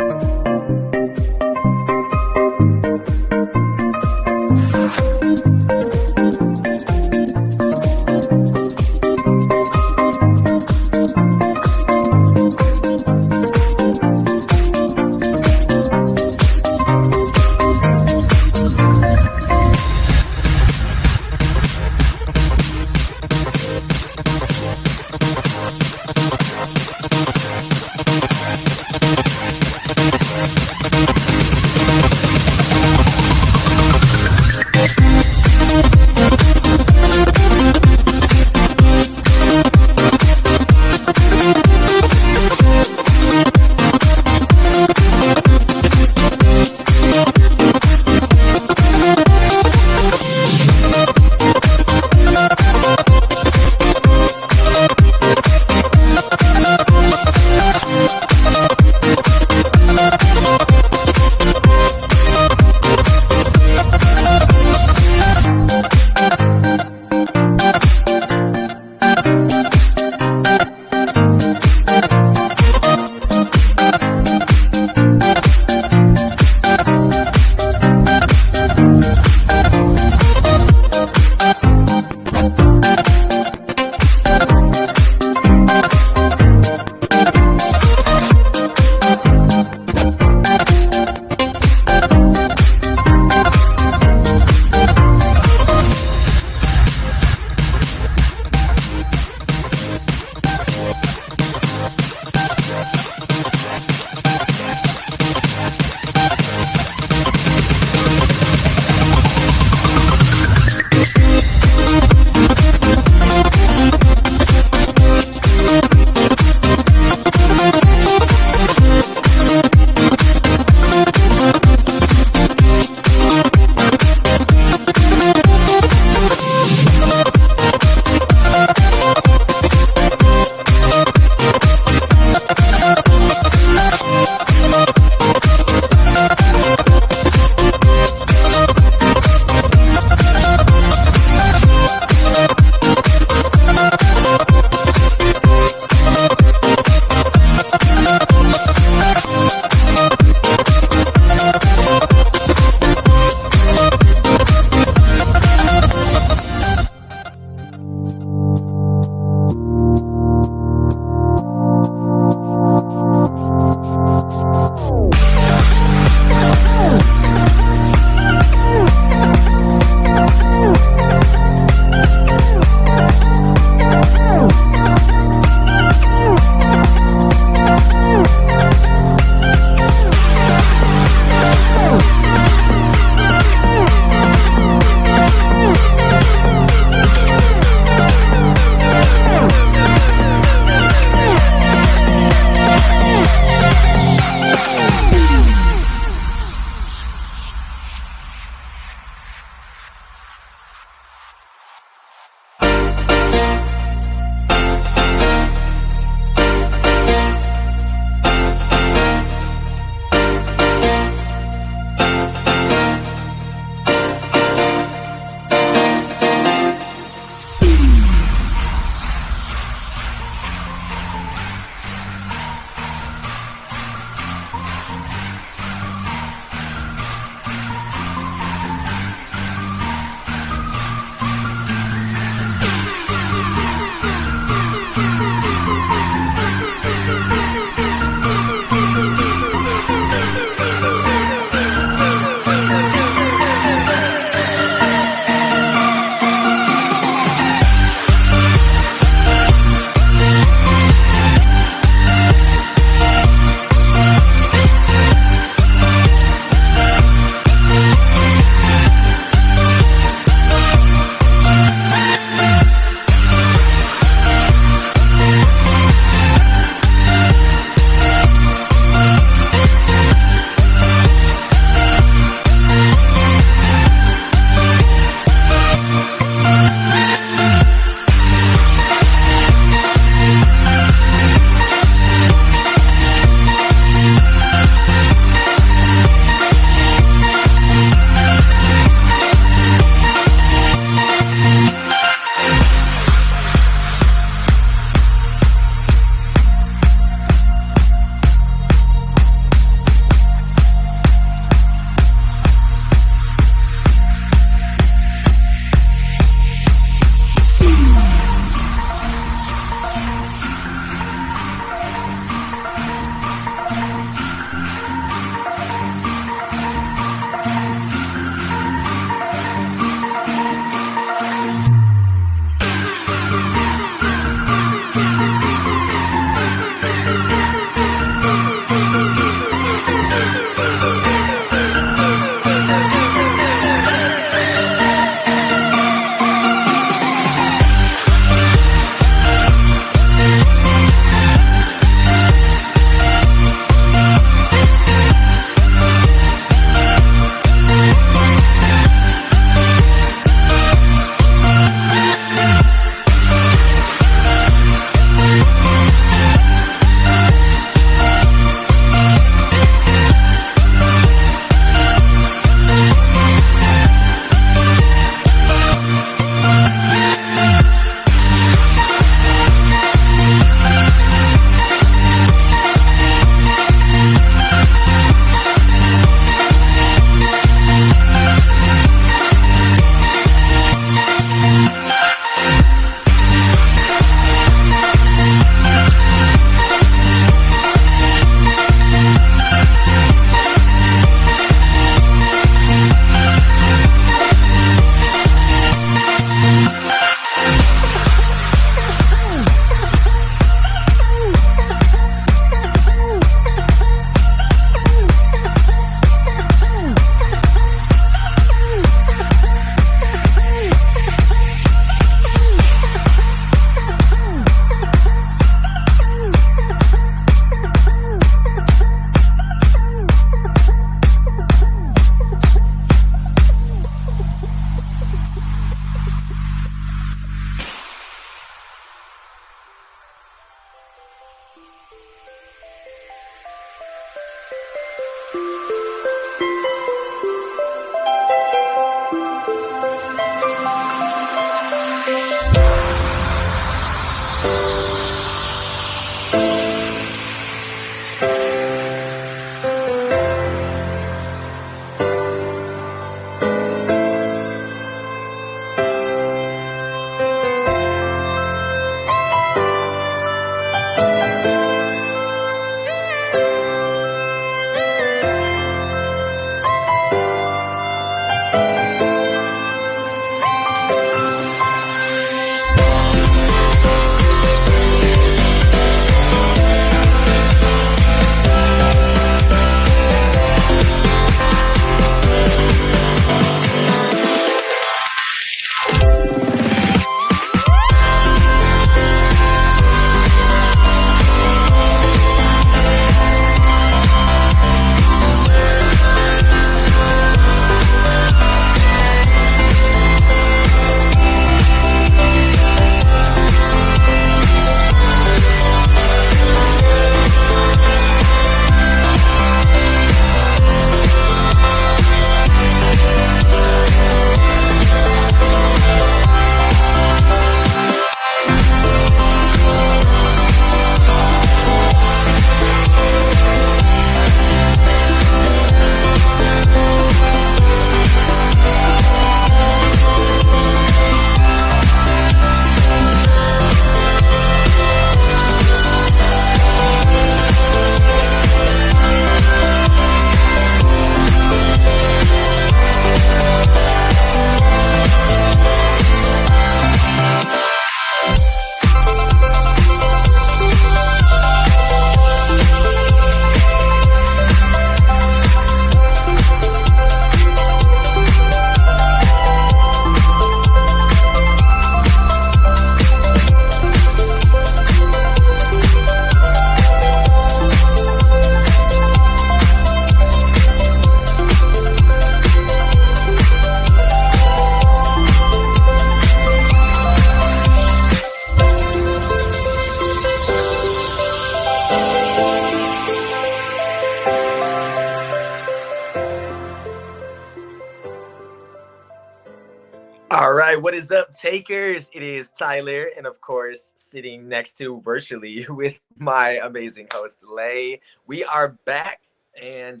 All right, what is up, takers? It is Tyler, and of course, sitting next to virtually with my amazing host, Layy. We are back, and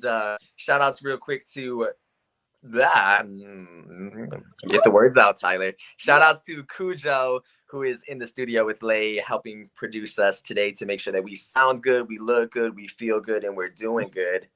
shout outs real quick to that. Get the words out, Tyler. Shout outs to Cujo, who is in the studio with Layy, helping produce us today to make sure that we sound good, we look good, we feel good, and we're doing good.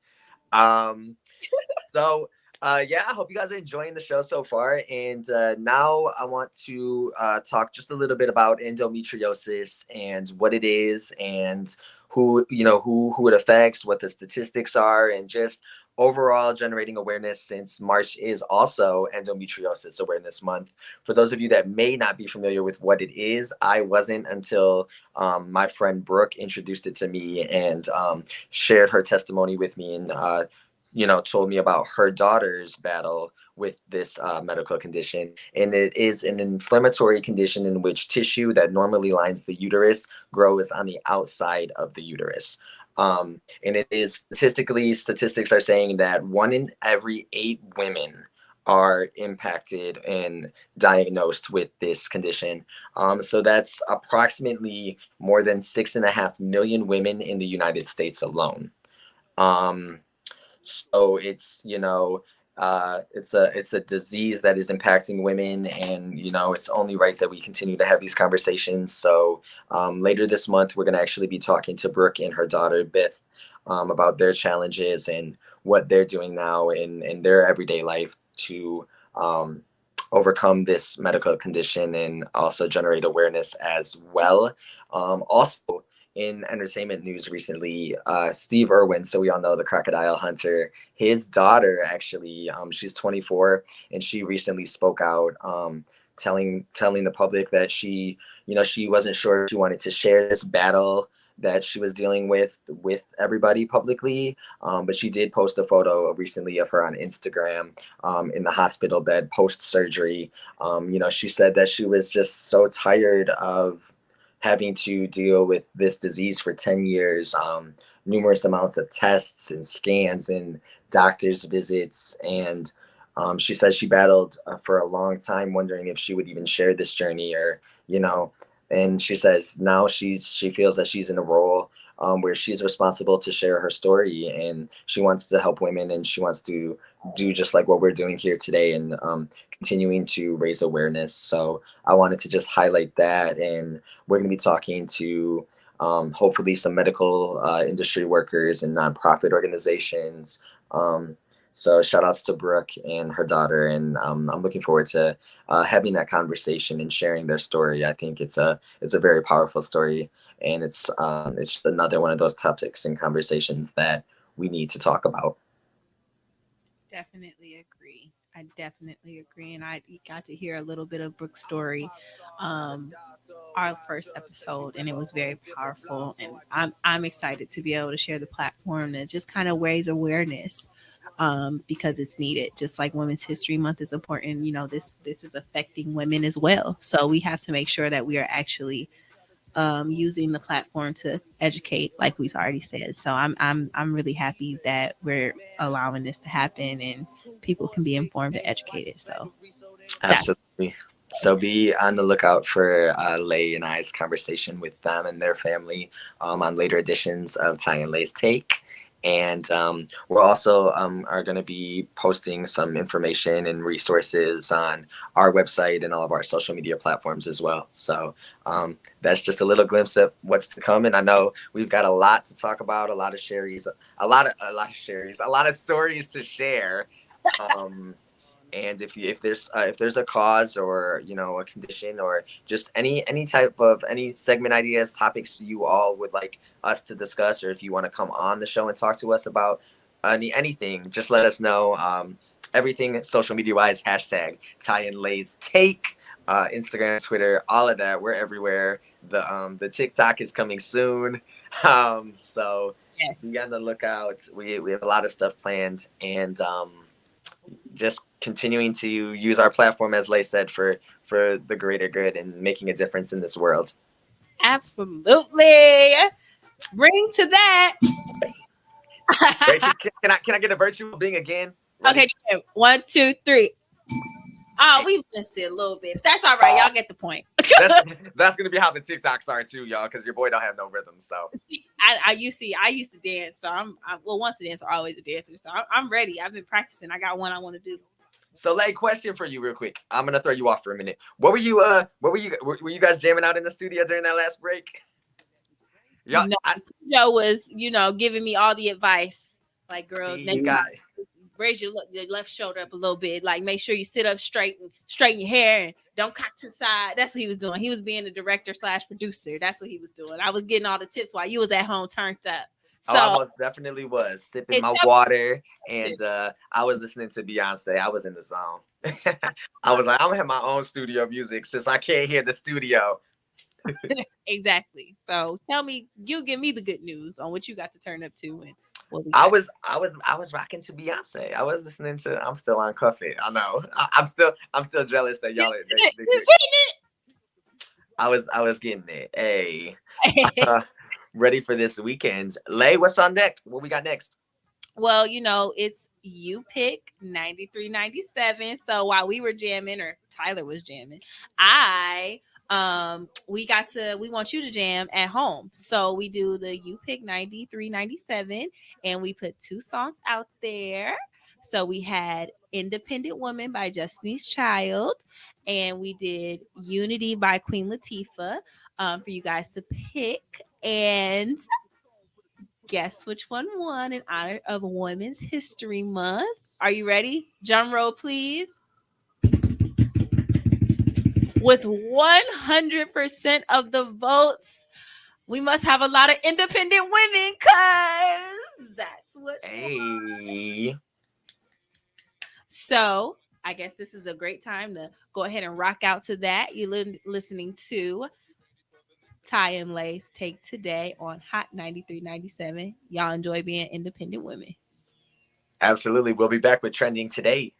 So yeah, I hope you guys are enjoying the show so far. And now I want to talk just a little bit about endometriosis and what it is, and who it affects, what the statistics are, and just overall generating awareness, since March is also Endometriosis Awareness Month. For those of you that may not be familiar with what it is, I wasn't until my friend Brooke introduced it to me and shared her testimony with me, and told me about her daughter's battle with this medical condition. And it is an inflammatory condition in which tissue that normally lines the uterus grows on the outside of the uterus. And it is statistics are saying that 1 in every 8 women are impacted and diagnosed with this condition. So that's approximately more than 6.5 million women in the United States alone. So it's a disease that is impacting women, and it's only right that we continue to have these conversations. So later this month, we're going to actually be talking to Brooke and her daughter Beth about their challenges and what they're doing now in their everyday life to overcome this medical condition and also generate awareness as well. Also, in entertainment news recently, Steve Irwin, so we all know the crocodile hunter, his daughter actually, she's 24, and she recently spoke out, telling the public that she wasn't sure if she wanted to share this battle that she was dealing with everybody publicly, but she did post a photo recently of her on Instagram, in the hospital bed post surgery. She said that she was just so tired of having to deal with this disease for 10 years, numerous amounts of tests and scans and doctor's visits. And she says she battled for a long time, wondering if she would even share this journey or, you know, and she says now she feels that she's in a role where she's responsible to share her story, and she wants to help women, and she wants to do just like what we're doing here today, and continuing to raise awareness. So I wanted to just highlight that, and we're going to be talking to hopefully some medical industry workers and nonprofit organizations. So shout outs to Brooke and her daughter, and I'm looking forward to having that conversation and sharing their story. I think it's a very powerful story, and it's another one of those topics and conversations that we need to talk about. Definitely agree. I definitely agree. And I got to hear a little bit of Brooke's story, um, our first episode, and it was very powerful. And I'm excited to be able to share the platform and just kind of raise awareness, because it's needed. Just like Women's History Month is important, this is affecting women as well. So we have to make sure that we are actually using the platform to educate, like we've already said. So I'm really happy that we're allowing this to happen and people can be informed and educated. So that Absolutely. So be on the lookout for Lay and I's conversation with them and their family on later editions of Ty and Lay's Take. And we're also are going to be posting some information and resources on our website and all of our social media platforms as well. So that's just a little glimpse of what's to come. And I know we've got a lot to talk about, a lot of sherries, a lot of stories to share. Um, and if there's a cause or a condition or just any type of any segment ideas, topics you all would like us to discuss, or if you want to come on the show and talk to us about anything, just let us know. Everything social media wise, hashtag Ty and Lay's Take, Instagram, Twitter, all of that, we're everywhere. The TikTok is coming soon. So be yes, on the lookout. We have a lot of stuff planned, and just continuing to use our platform, as Lay said, for the greater good and making a difference in this world. absolutely. Bring to that. Wait, can I get a virtual ding again? Okay, Ready? one, two, three. Oh, we missed it a little bit. That's all right. Y'all get the point. That's that's gonna be how the TikToks are too, y'all, because your boy don't have no rhythm. So I used to dance, so well, once a dancer, always a dancer. So I'm ready. I've been practicing. I got one I want to do. so Lay, question for you real quick. I'm gonna throw you off for a minute. Were you guys jamming out in the studio during that last break? Y'all, No, I Joe was, giving me all the advice. Like, girl, see you next got. time, raise your left shoulder up a little bit. Like, make sure you sit up straight and straighten your hair and don't cock to the side. That's what he was doing. He was being the director slash producer. That's what he was doing. I was getting all the tips while you was at home turned up. Oh, I So most definitely was sipping it my water, and I was listening to Beyonce. I was in the zone. I was like, I'm gonna have my own studio music since I can't hear the studio. exactly. So tell me, you give me the good news on what you got to turn up to and what we I got. was I was rocking to Beyonce. I was listening to I'm still on Cuffit. I know. I'm still jealous that y'all I was getting it. Hey. Ready for this weekend. Lay, what's on deck? What we got next? Well, it's you pick 9397. So while we were jamming, or Tyler was jamming, I we want you to jam at home. So we do the you pick 9397, and we put two songs out there. So we had Independent Woman by Destiny's Child, and we did Unity by Queen Latifah, for you guys to pick. And guess which one won in honor of Women's History Month? Are you ready? Drum roll, please. With 100% of the votes, we must have a lot of independent women, because that's what. Hey. So I guess this is a great time to go ahead and rock out to that. You're listening to Ty and Lay's Take today on Hot 93.97. Y'all enjoy being independent women. Absolutely. We'll be back with trending today.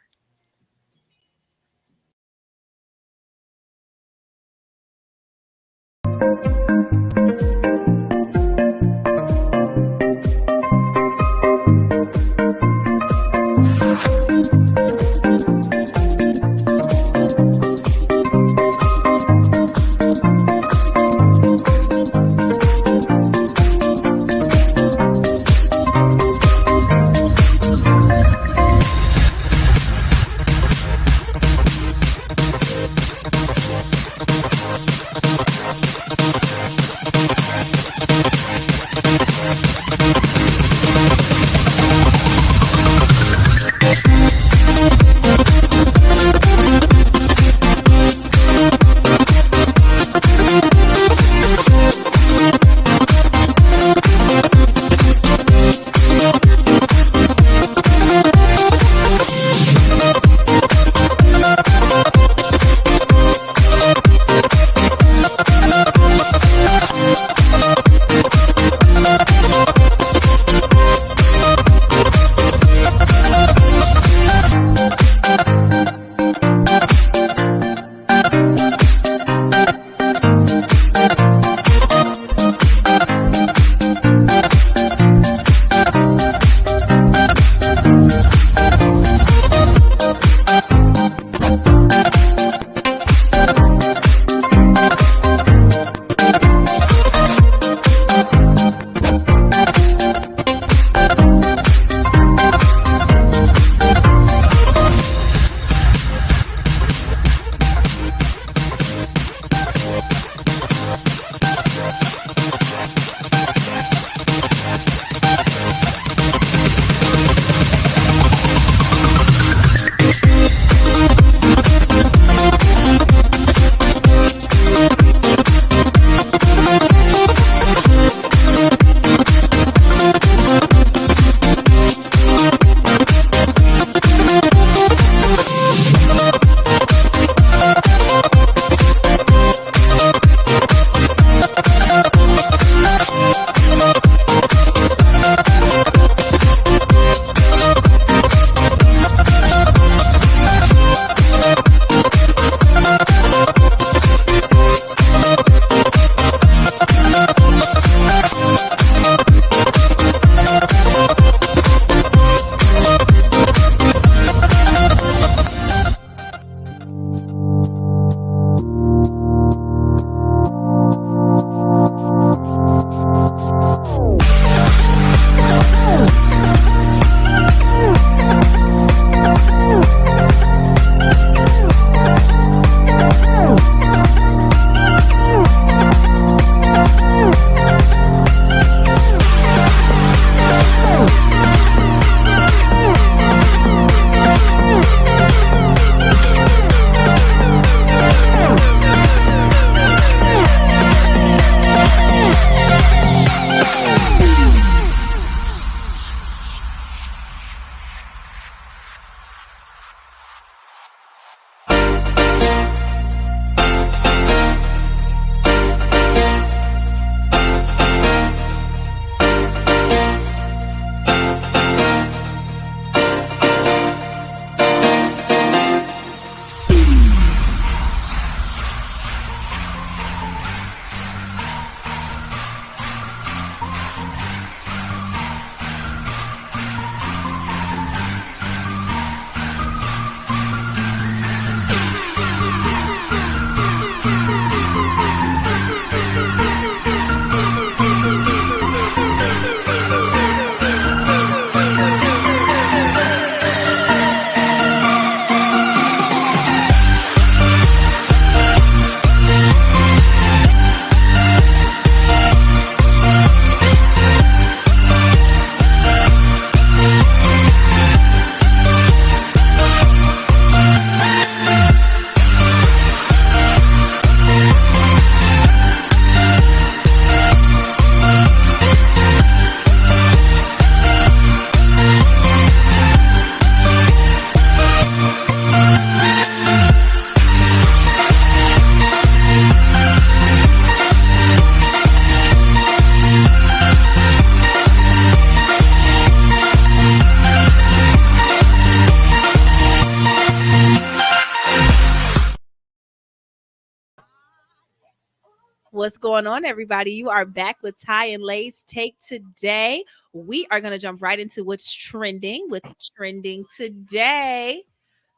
What's going on, everybody? You are back with Ty and Lay's Take today. We are going to jump right into what's trending with trending today.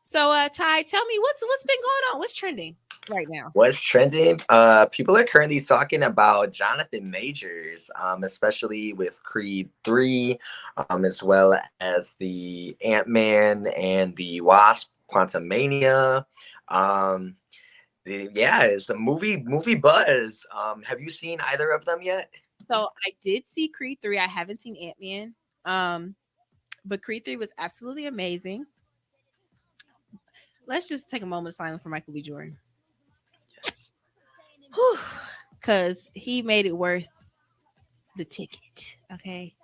So, Ty, tell me what's been going on. What's trending right now? What's trending? People are currently talking about Jonathan Majors, especially with Creed 3, as well as the Ant-Man and the Wasp Quantumania. Yeah, it's a movie buzz. Have you seen either of them yet? So, I did see Creed 3. I haven't seen Ant-Man. But Creed 3 was absolutely amazing. Let's just take a moment of silence for Michael B. Jordan. Because he made it worth the ticket. Okay.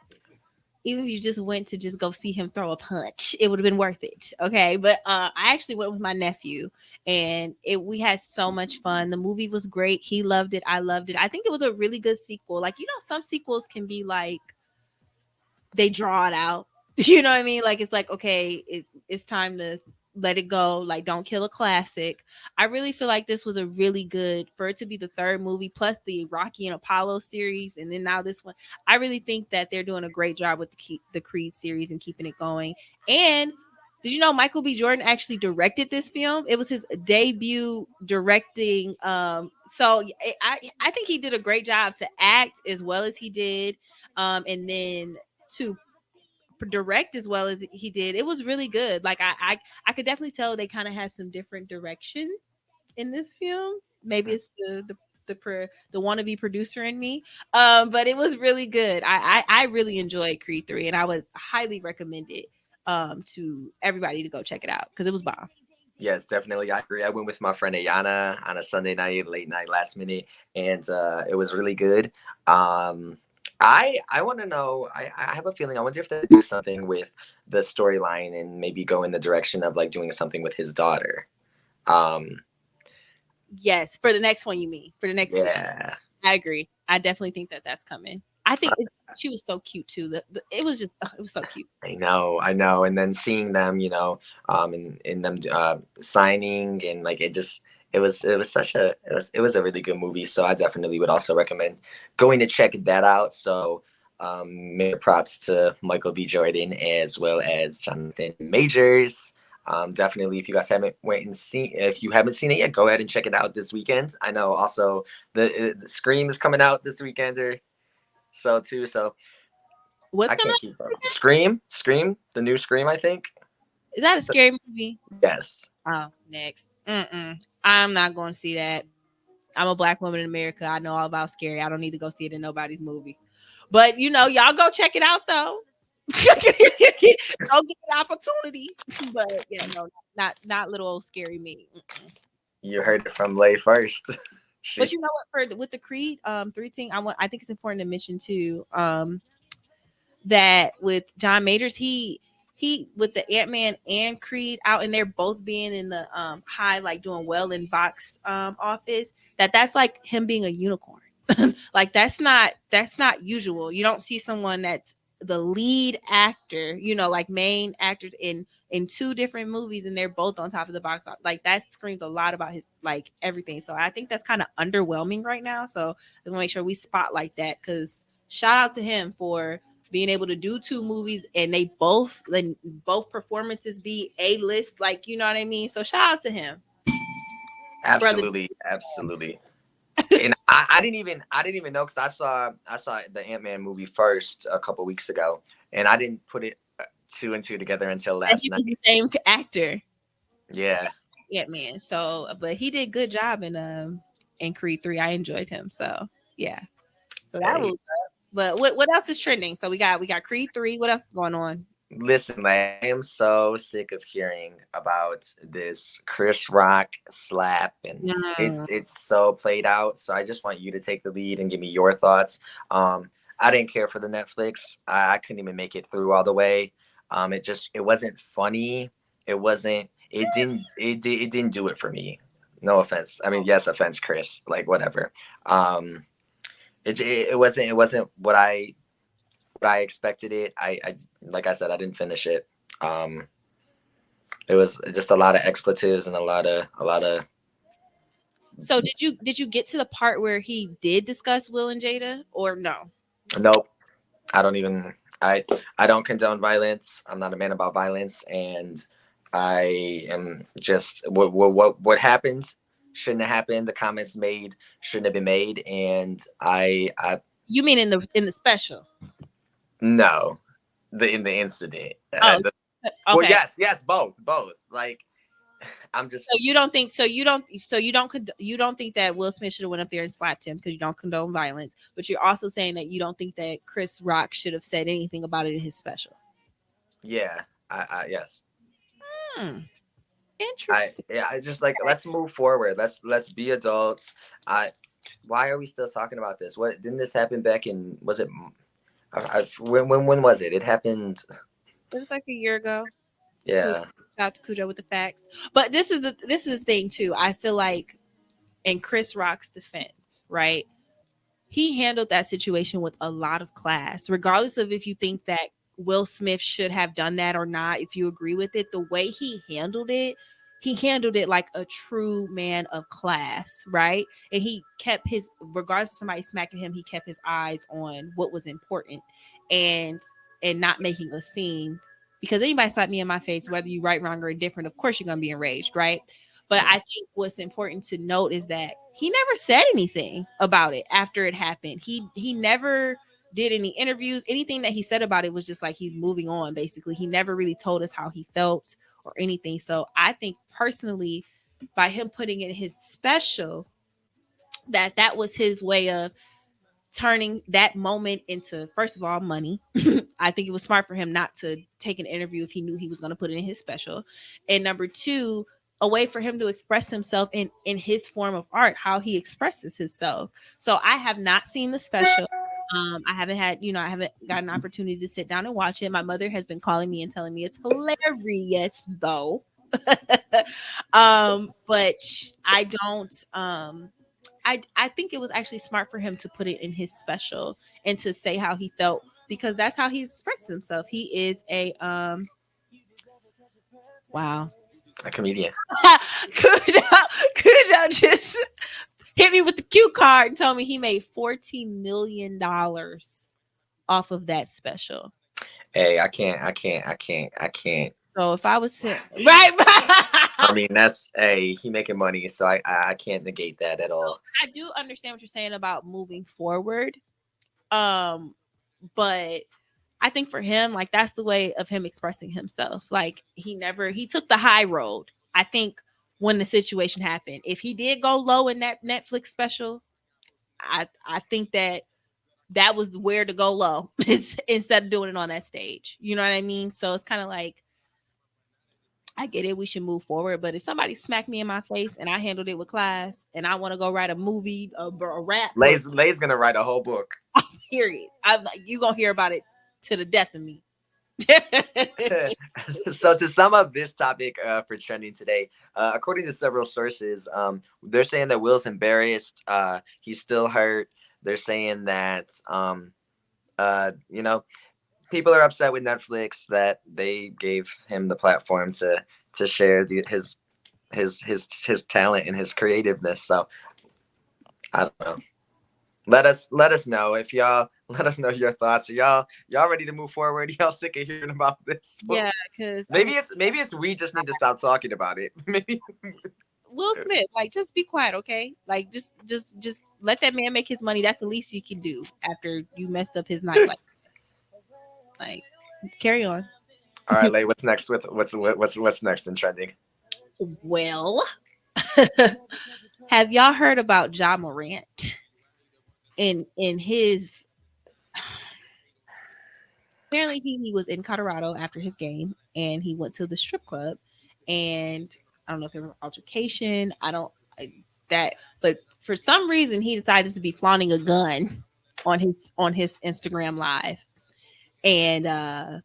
Even if you just went to just go see him throw a punch, it would have been worth it. Okay. But I actually went with my nephew and we had so much fun. The movie was great. He loved it. I loved it. I think it was a really good sequel. Like, some sequels can be like they draw it out. You know what I mean? Like, it's like, okay, it's time to let it go. Like, don't kill a classic. I really feel like this was a really good, for it to be the third movie plus the Rocky and Apollo series, and then now this one. I really think that they're doing a great job with the Creed series and keeping it going. And did you know Michael B. Jordan actually directed this film? It was his debut directing. I think he did a great job to act as well as he did, and then to direct as well as he did. It was really good. Like, I could definitely tell they kind of had some different direction in this film. Maybe it's the wannabe producer in me, but it was really good. I really enjoyed Creed 3, and I would highly recommend it to everybody to go check it out because it was bomb. Yes, definitely. I agree. I went with my friend Ayana on a Sunday night, late night, last minute, and it was really good. I want to know. I have a feeling. I wonder if they do something with the storyline and maybe go in the direction of like doing something with his daughter. Yes, for the next one, you mean for the next Yeah. film. I agree. I definitely think that that's coming. I think she was so cute too. It was just it was so cute. I know, and then seeing them, in them signing and like it was such a it was a really good movie. So I definitely would also recommend going to check that out. So major props to Michael B. Jordan as well as Jonathan Majors. Definitely, if you guys haven't if you haven't seen it yet, go ahead and check it out this weekend. I know also the Scream is coming out this weekend or so too. So What's I can't keep up. Scream, the new Scream, I think. Is that a scary movie? Yes. Oh, next. I'm not going to see that. I'm a Black woman in America. I know all about scary. I don't need to go see it in nobody's movie. But y'all go check it out though. Don't get an opportunity. But yeah, no, not little old scary me. You heard it from Layy first. But you know what? With the Creed 3 thing, I think it's important to mention too. That with John Majors, he with the Ant-Man and Creed out, and they're both being in the high, like doing well in box office, that's like him being a unicorn. Like that's not usual. You don't see someone that's the lead actor, like main actor in two different movies, and they're both on top of the box office. Like that screams a lot about his like everything. So I think that's kind of underwhelming right now. So I want to make sure we spotlight that, because shout out to him for being able to do two movies and they both performances be A-list, like, you know what I mean? So shout out to him. Absolutely. And I didn't even know, because I saw the Ant-Man movie first a couple weeks ago, and I didn't put it two and two together until last night. The same actor. Yeah. Ant-Man. So, but he did a good job in Creed 3. I enjoyed him. So yeah. So that was But what else is trending? So we got Creed 3. What else is going on? Listen, I am so sick of hearing about this Chris Rock slap, and it's so played out. So I just want you to take the lead and give me your thoughts. I didn't care for the Netflix. I couldn't even make it through all the way. It wasn't funny. It didn't do it for me. No offense. I mean, yes, offense, Chris. Like whatever. It wasn't what I expected it. I like I said, I didn't finish it. It was just a lot of expletives and a lot of So did you get to the part where he did discuss Will and Jada or no? Nope. I don't even. I don't condone violence. I'm not a man about violence, and I am just what happened shouldn't have happened. The comments made shouldn't have been made, and I You mean in the special? no, the in the incident. Oh, Well, okay. yes, both. Like I'm just So you don't think you don't think that Will Smith should have went up there and slapped him because you don't condone violence, but you're also saying that you don't think that Chris Rock should have said anything about it in his special. yeah. I yes. Hmm. Interesting. I just like let's move forward. Let's be adults. I Why are we still talking about this? What didn't this happen back in was it when was it? It happened. It was like a year ago. Cujo, Yeah. shout out to Cujo with the facts. But this is the thing too. I feel like in Chris Rock's defense, right? He handled that situation with a lot of class, regardless of if you think that Will Smith should have done that or not. If you agree with it, the way he handled it like a true man of class, right? And he kept his, regardless of somebody smacking him, he kept his eyes on what was important and not making a scene. Because anybody slap me in my face, whether you right, wrong, or indifferent, of course you're gonna be enraged, right? But I think what's important to note is that he never said anything about it after it happened. He never did any interviews. Anything that he said about it was just like he's moving on, basically. He never really told us how he felt or anything. So I think personally, by him putting in his special, that was his way of turning that moment into, first of all, money. I think it was smart for him not to take an interview if he knew he was going to put it in his special. And number two, a way for him to express himself in his form of art, how he expresses himself. So I have not seen the special. I haven't got an opportunity to sit down and watch it. My mother has been calling me and telling me it's hilarious though. But I don't I think it was actually smart for him to put it in his special and to say how he felt because that's how he expressed himself. He is a wow. A comedian. Kujo just hit me with the cue card and told me he made $14 million off of that special. Hey, I can't. So if I was to, right, I mean, that's he making money, so I can't negate that at all. I do understand what you're saying about moving forward. But I think for him, like that's the way of him expressing himself. Like he took the high road. I think when the situation happened, if he did go low in that Netflix special, I think that was where to go low instead of doing it on that stage. You know what I mean? So it's kind of like I get it. We should move forward. But if somebody smacked me in my face and I handled it with class and I want to go write a movie, a rap book, Lay's gonna write a whole book. period. I'm like, you gonna hear about it to the death of me. So to sum up this topic for trending today, according to several sources, they're saying that Will's embarrassed. He's still hurt. They're saying that you know, people are upset with Netflix that they gave him the platform to share his talent and his creativeness. So I don't know. Let us know if y'all let us know your thoughts. Are y'all ready to move forward? Y'all sick of hearing about this? Yeah, because maybe it's we just need to stop talking about it. Maybe Will Smith, like, just be quiet, okay? Like, just let that man make his money. That's the least you can do after you messed up his night. Like carry on. All right, Lay, what's next with what's next in trending? Well, have y'all heard about Ja Morant? In his apparently he was in Colorado after his game and he went to the strip club and I don't know if there was an altercation. That, but for some reason he decided to be flaunting a gun on his Instagram live, and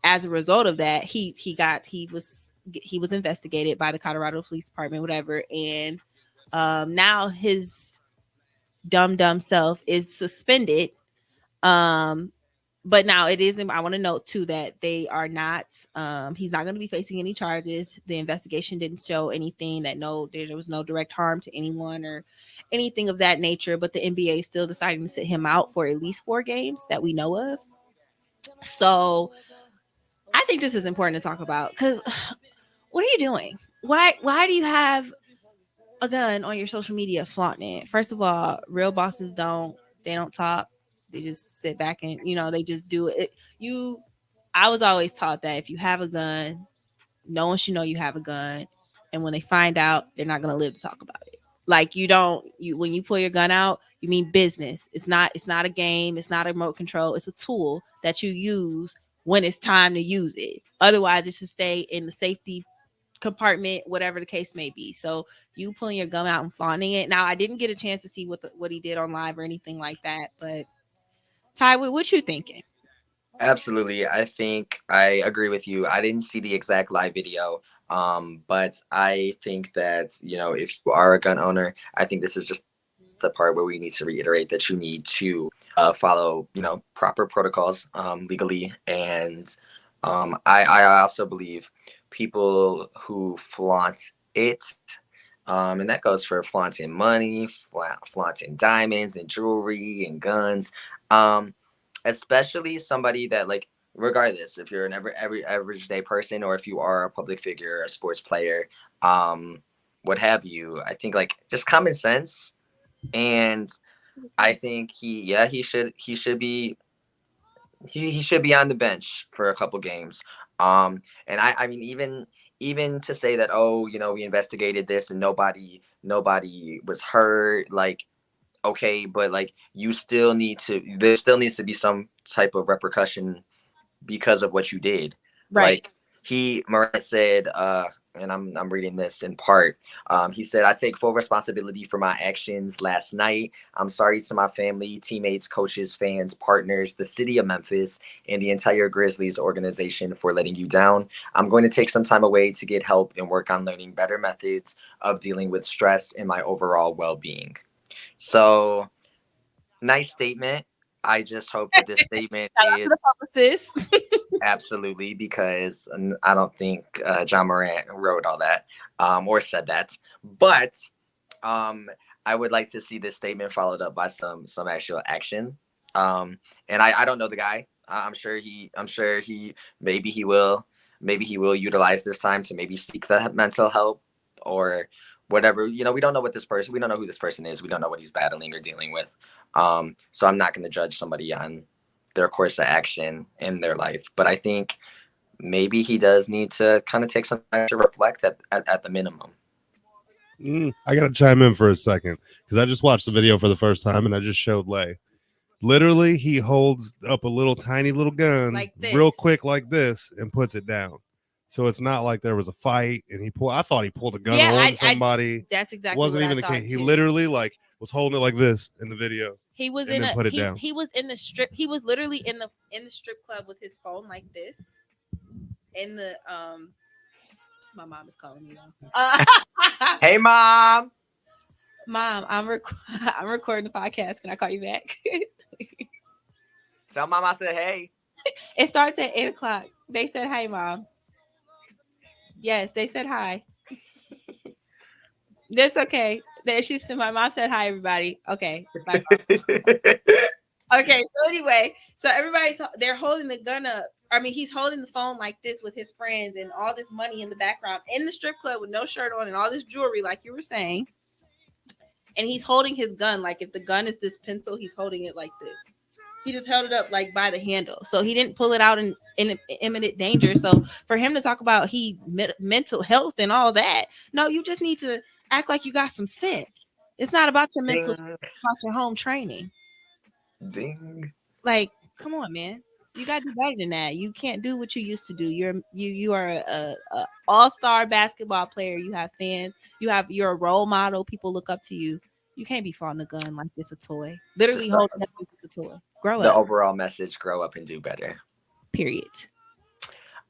as a result of that, he was investigated by the Colorado Police Department, whatever, and now his dumb self is suspended. But now it isn't. I want to note too that they are not. He's not going to be facing any charges. The investigation didn't show anything that there was no direct harm to anyone or anything of that nature. But the NBA is still deciding to sit him out for at least 4 games that we know of. So I think this is important to talk about because what are you doing? Why do you have a gun on your social media flaunting it? First of all, real bosses don't talk. They just sit back and they just do it. I was always taught that if you have a gun, no one should know you have a gun, and when they find out, they're not gonna live to talk about it. Like when you pull your gun out, you mean business. It's not a game. It's not a remote control. It's a tool that you use when it's time to use it. Otherwise, it should stay in the safety compartment, whatever the case may be. So you pulling your gun out and flaunting it. Now, I didn't get a chance to see what he did on live or anything like that, but Ty, what you thinking? Absolutely. I think I agree with you. I didn't see the exact live video. But I think that, if you are a gun owner, I think this is just the part where we need to reiterate that you need to follow, proper protocols legally. And I also believe people who flaunt it, and that goes for flaunting money, flaunting diamonds and jewelry and guns. Um, Especially somebody that, like, regardless if you're an every average day person or if you are a public figure, a sports player, um what have you, I think, like, just common sense. And I think he should be on the bench for a couple games. And I mean, even to say that, oh, we investigated this and nobody was hurt, like, okay, but, like, there still needs to be some type of repercussion because of what you did. Right. Like, Morant said, and I'm reading this in part. He said, "I take full responsibility for my actions last night. I'm sorry to my family, teammates, coaches, fans, partners, the city of Memphis, and the entire Grizzlies organization for letting you down. I'm going to take some time away to get help and work on learning better methods of dealing with stress and my overall well-being." So, nice statement. I just hope that this statement Shout out to is the publicist. absolutely, because I don't think John Morant wrote all that, or said that. But um, I would like to see this statement followed up by some actual action. And I don't know the guy. I'm sure he maybe he will utilize this time to maybe seek the mental help or whatever. We don't know we don't know who this person is. We don't know what he's battling or dealing with. So I'm not going to judge somebody on their course of action in their life. But I think maybe he does need to kind of take some time to reflect at the minimum. I got to chime in for a second because I just watched the video for the first time and I just showed Layy. Literally, he holds up a little tiny little gun Like this. real quick like this and puts it down. So it's not like there was a fight and I thought he pulled a gun on somebody. That's exactly Wasn't what even I the thought case. He too. literally was holding it like this in the video. He was and in then put it he, down. he was in the strip. He was literally in the strip club with his phone like this. In the my mom is calling me now. Hey, Mom. Mom, I'm recording the podcast. Can I call you back? Tell Mom I said hey. It starts at 8:00. They said hi, Mom. Yes, they said hi. That's okay. There she said. My mom said hi, everybody. Okay, bye. Okay, so anyway, they're holding the gun up. I mean, he's holding the phone like this with his friends and all this money in the background in the strip club with no shirt on and all this jewelry, like you were saying. And he's holding his gun like if the gun is this pencil, he's holding it like this. He just held it up like by the handle, so he didn't pull it out in imminent danger. So for him to talk about mental health and all that, no, you just need to act like you got some sense. It's not about your mental, Ding. it's about your home training. Ding. Like, come on, man. You gotta do better than that. You can't do what you used to do. You are a all-star basketball player. You have fans. You're a role model. People look up to you. You can't be flaunting a gun like it's a toy. Literally holding it like it's a toy. Grow up. The overall message: grow up and do better. Period.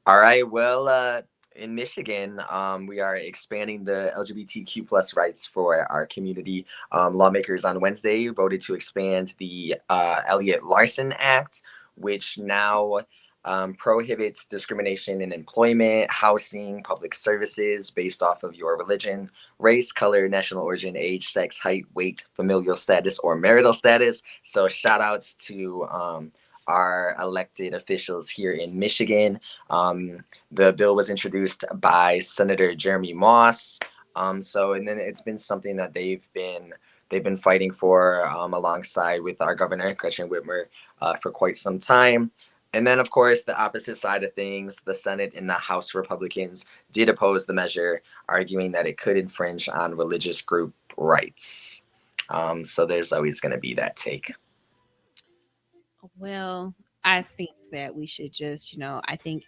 All right. Well, in Michigan, we are expanding the LGBTQ plus rights for our community. Lawmakers on Wednesday voted to expand the Elliott Larson Act, which now prohibits discrimination in employment, housing, public services based off of your religion, race, color, national origin, age, sex, height, weight, familial status, or marital status. So shout outs to our elected officials here in Michigan. The bill was introduced by Senator Jeremy Moss. And then it's been something that they've been fighting for alongside with our governor Gretchen Whitmer for quite some time. And then, of course, the opposite side of things, the Senate and the House Republicans did oppose the measure, arguing that it could infringe on religious group rights. So there's always going to be that take. Well, I think that we should just, I think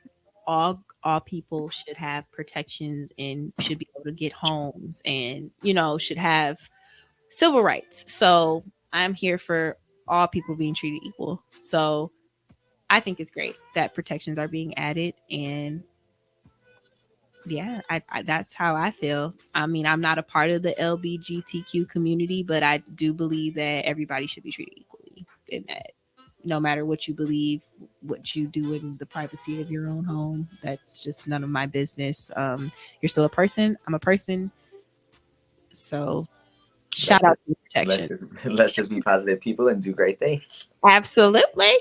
all people should have protections and should be able to get homes and, should have civil rights. So I'm here for all people being treated equal. So I think it's great that protections are being added. And yeah, I that's how I feel. I mean, I'm not a part of the LGBTQ community, but I do believe that everybody should be treated equally in that. No matter what you believe, what you do in the privacy of your own home, that's just none of my business. You're still a person. I'm a person. So shout out to protection. Let's just be positive people and do great things. Absolutely.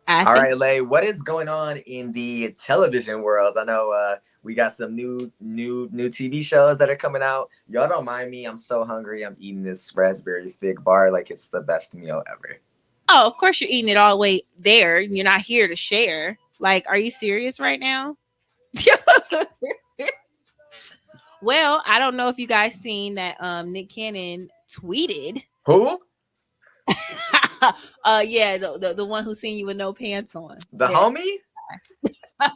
All right, Layy, what is going on in the television world? I know we got some new TV shows that are coming out. Y'all don't mind me. I'm so hungry. I'm eating this raspberry fig bar like it's the best meal ever. Oh, of course you're eating it all the way there. You're not here to share. Like, are you serious right now? Well, I don't know if you guys seen that Nick Cannon tweeted. Who? Yeah, the one who seen you with no pants on. The homie?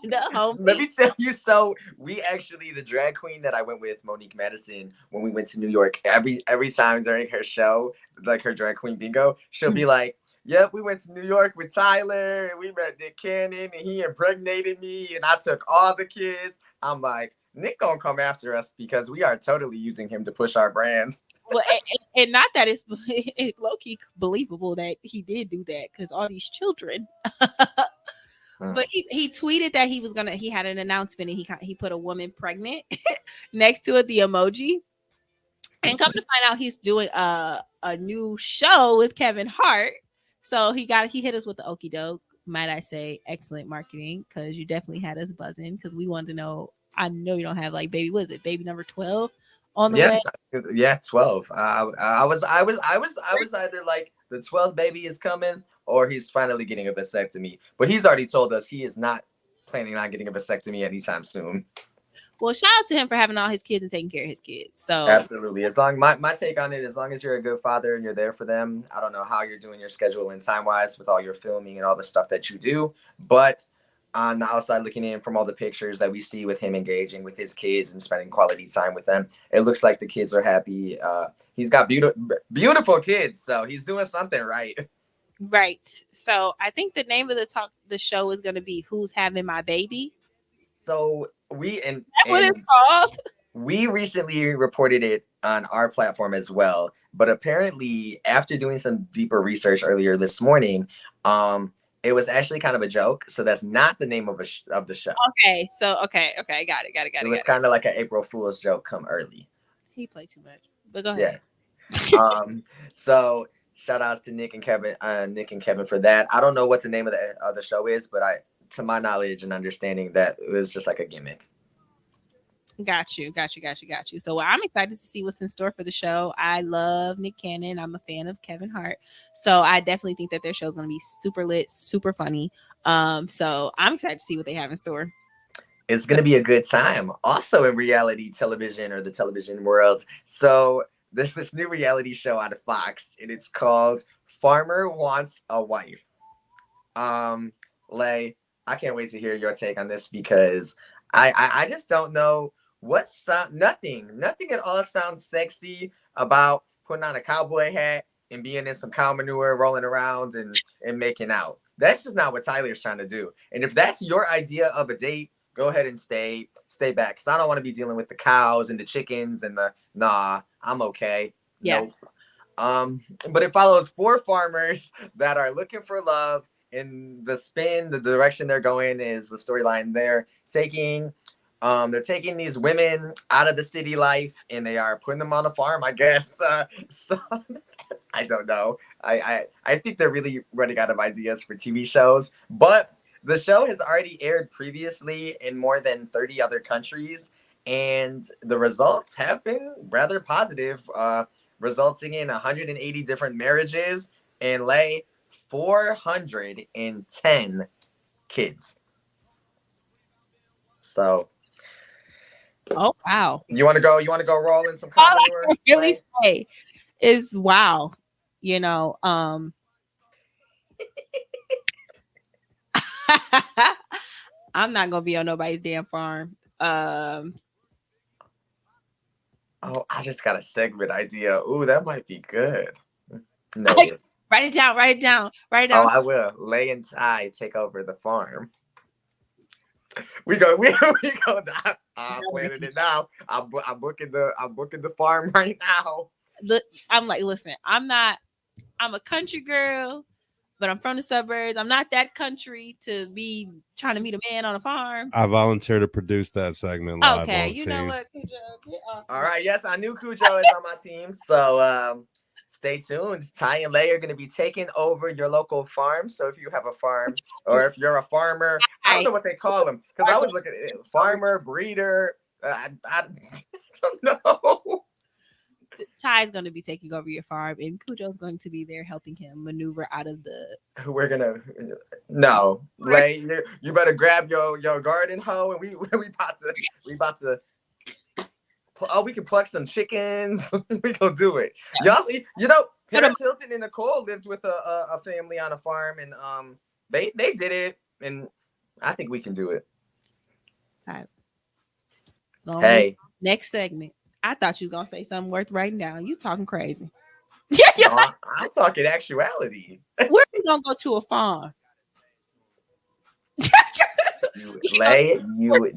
The homie. Let me tell you, so we actually, the drag queen that I went with, Monique Madison, when we went to New York, every time during her show, like her drag queen bingo, she'll be like, yep, we went to New York with Tyler and we met Nick Cannon and he impregnated me and I took all the kids. I'm like, Nick gonna come after us because we are totally using him to push our brands. Well, and not that it's low-key believable that he did do that because all these children. But he tweeted that he had an announcement and he put a woman pregnant next to it, the emoji. And come to find out he's doing a new show with Kevin Hart. So he hit us with the okie doke, might I say, excellent marketing, because you definitely had us buzzing because we wanted to know. I know you don't have like baby, what is it, baby number 12 on the way? Yeah, 12. I was either like the 12th baby is coming or he's finally getting a vasectomy. But he's already told us he is not planning on getting a vasectomy anytime soon. Well, shout out to him for having all his kids and taking care of his kids. So absolutely. As long my take on it, as long as you're a good father and you're there for them, I don't know how you're doing your schedule and time wise with all your filming and all the stuff that you do, but on the outside looking in from all the pictures that we see with him engaging with his kids and spending quality time with them, it looks like the kids are happy. He's got beautiful kids, so he's doing something right. Right. So I think the name of the show is going to be Who's Having My Baby. So what it's called? We recently reported it on our platform as well, but apparently after doing some deeper research earlier this morning, it was actually kind of a joke. So that's not the name of the show. Okay. So okay, got it. It was kind of like an April Fool's joke come early. He played too much, but go ahead. Yeah. So shout outs to Nick and Kevin for that. I don't know what the name of the other show is, but to my knowledge and understanding, that it was just like a gimmick. Got you. So I'm excited to see what's in store for the show. I love Nick Cannon. I'm a fan of Kevin Hart. So I definitely think that their show is going to be super lit, super funny. So I'm excited to see what they have in store. It's going to be a good time. Also in reality television or the television world. So there's this new reality show out of Fox and it's called Farmer Wants a Wife. Layy, I can't wait to hear your take on this because I just don't know nothing at all sounds sexy about putting on a cowboy hat and being in some cow manure, rolling around and making out. That's just not what Tyler's trying to do. And if that's your idea of a date, go ahead and stay back. Cause I don't want to be dealing with the cows and the chickens and I'm okay. Yeah. Nope. But it follows 4 farmers that are looking for love in the direction they're going is the storyline. They're taking these women out of the city life and they are putting them on a farm, I guess. So I don't know. I think they're really running out of ideas for TV shows, but the show has already aired previously in more than 30 other countries, and the results have been rather positive, resulting in 180 different marriages and 410 kids. So Oh wow. you want to go? You want to go roll in some All I Commodore? can really Lay? say is wow. You know, I'm not gonna be on nobody's damn farm. Oh, I just got a segment idea. Ooh, that might be good. Noted. Write it down. Write it down. Write it Oh, down. I will. Lay and Ty take over the farm. We go. We go. I'm planning it now. I'm booking the farm right now. Look, I'm like, listen, I'm a country girl, but I'm from the suburbs. I'm not that country to be trying to meet a man on a farm. I volunteer to produce that segment live Okay, on you know scene. what, Cujo, get off. All right. Yes, I knew Cujo is on my team. So stay tuned. Ty and Lay are going to be taking over your local farm. So if you have a farm or if you're a farmer, I don't know what they call them because I was looking at it, farmer, breeder. I don't know. Ty's going to be taking over your farm, and Cujo's going to be there helping him maneuver out of the. We're gonna no Lay. You better grab your garden hoe, and we about to. Oh, we can pluck some chickens. We gonna do it. Y'all, you know, Paris Hilton and Nicole lived with a family on a farm, and they did it, and I think we can do it. Ty. Hey, next segment. I thought you was gonna say something worth writing down. You talking crazy? no, I'm talking actuality. Where we gonna go to a farm? Lay you.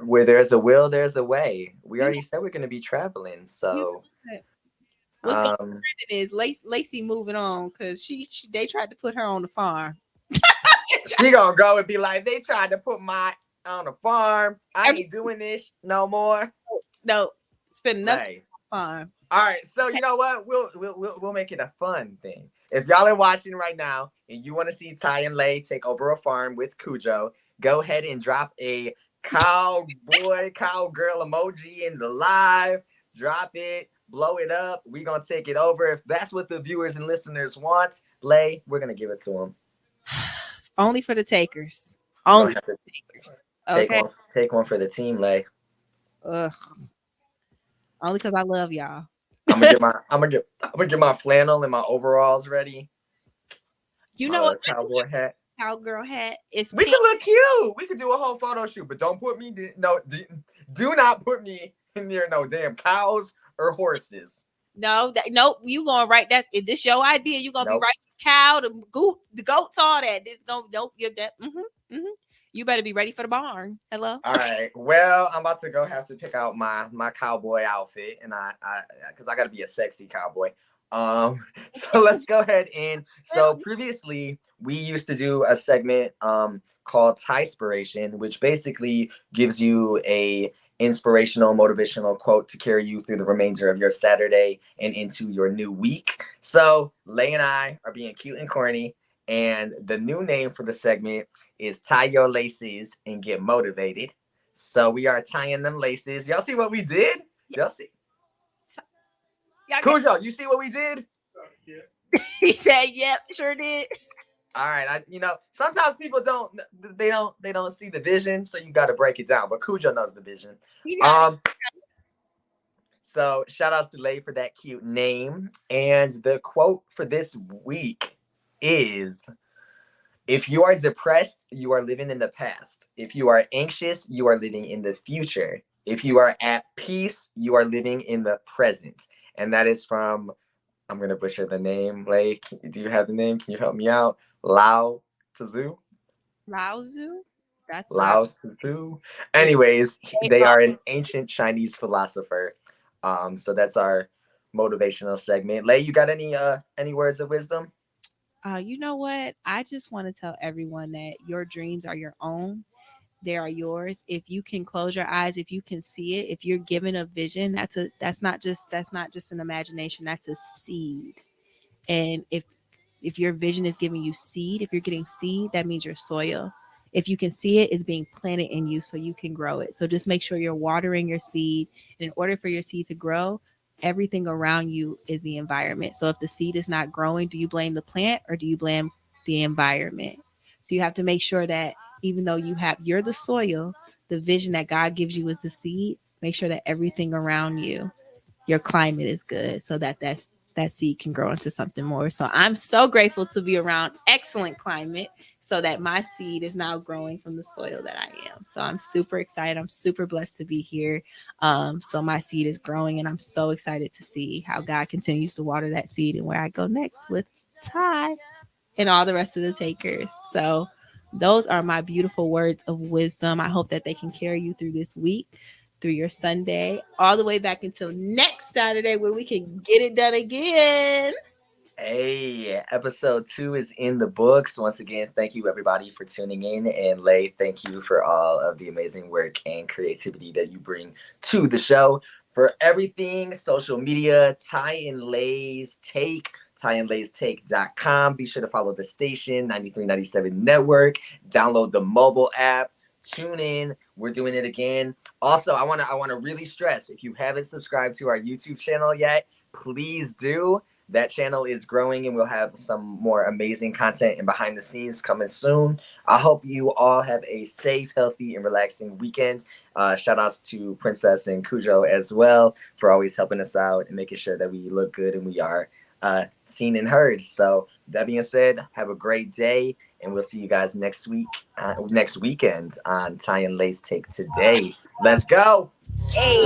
Where there's a will, there's a way. We already said we're gonna be traveling, so. What's going on is Lacey moving on because they tried to put her on the farm. She gonna go and be like, they tried to put my on the farm. I ain't doing this no more. No, spend enough time on the farm. All right, so you know what? We'll make it a fun thing. If y'all are watching right now and you want to see Ty and Lay take over a farm with Cujo, go ahead and drop a cowboy, cowgirl emoji in the live. Drop it, blow it up. We're gonna take it over. If that's what the viewers and listeners want, Lay, we're gonna give it to them. Only for the takers. Only for the takers. Okay. Take one for the team, Lay. Ugh. Only because I love y'all. I'm gonna get my flannel and my overalls ready. You know what? Cowboy hat. Cowgirl hat. We can look cute. We could do a whole photo shoot, but don't put me. Do not put me near no damn cows or horses. No, nope. You gonna write that? Is this your idea? You gonna be writing cow, the goats, all that? This gonna nope. You're that. You better be ready for the barn. Hello. All right. Well, I'm about to have to pick out my cowboy outfit, and I because I got to be a sexy cowboy. So let's go ahead and so previously we used to do a segment called Tyspiration, which basically gives you a inspirational, motivational quote to carry you through the remainder of your Saturday and into your new week. So Lay and I are being cute and corny, and the new name for the segment is Tie Your Laces and Get Motivated. So we are tying them laces. Y'all see what we did? Y'all see? Cujo, you see what we did? He said, "Yep, sure did." All right, sometimes people don't see the vision, so you got to break it down. But Cujo knows the vision. So shout outs to Lay for that cute name, and the quote for this week is: if you are depressed, you are living in the past. If you are anxious, you are living in the future. If you are at peace, you are living in the present. And that is from, I'm going to butcher the name. Lay, do you have the name? Can you help me out? Lao Tzu? Lao Tzu? That's Lao Tzu. Anyways, they are an ancient Chinese philosopher. So that's our motivational segment. Lay, you got any words of wisdom? You know what? I just want to tell everyone that your dreams are your own. They are yours. If you can close your eyes, if you can see it, if you're given a vision, that's not just an imagination. That's a seed. And if your vision is giving you seed, if you're getting seed, that means your soil. If you can see it, it's being planted in you so you can grow it. So just make sure you're watering your seed. And in order for your seed to grow, everything around you is the environment. So if the seed is not growing, do you blame the plant or do you blame the environment? So you have to make sure that even though you're the soil, the vision that God gives you is the seed, make sure that everything around you, your climate is good so that seed can grow into something more. So I'm so grateful to be around excellent climate so that my seed is now growing from the soil that I am. So I'm super excited. I'm super blessed to be here. So my seed is growing and I'm so excited to see how God continues to water that seed and where I go next with Ty and all the rest of the takers. So those are my beautiful words of wisdom. I hope that they can carry you through this week, through your Sunday, all the way back until next Saturday where we can get it done again. Hey, episode 2 is in the books. Once again, thank you everybody for tuning in. And Layy, thank you for all of the amazing work and creativity that you bring to the show. For everything, social media, Ty and Lay's Take, tyandlay'stake.com. Be sure to follow the station, 9397 Network. Download the mobile app. Tune in. We're doing it again. Also, I want to really stress, if you haven't subscribed to our YouTube channel yet, please do. That channel is growing and we'll have some more amazing content and behind the scenes coming soon. I hope you all have a safe, healthy, and relaxing weekend. Shout outs to Princess and Cujo as well for always helping us out and making sure that we look good and we are seen and heard. So that being said, have a great day and we'll see you guys next weekend on Ty and Lay's Take Today. Let's go. Hey.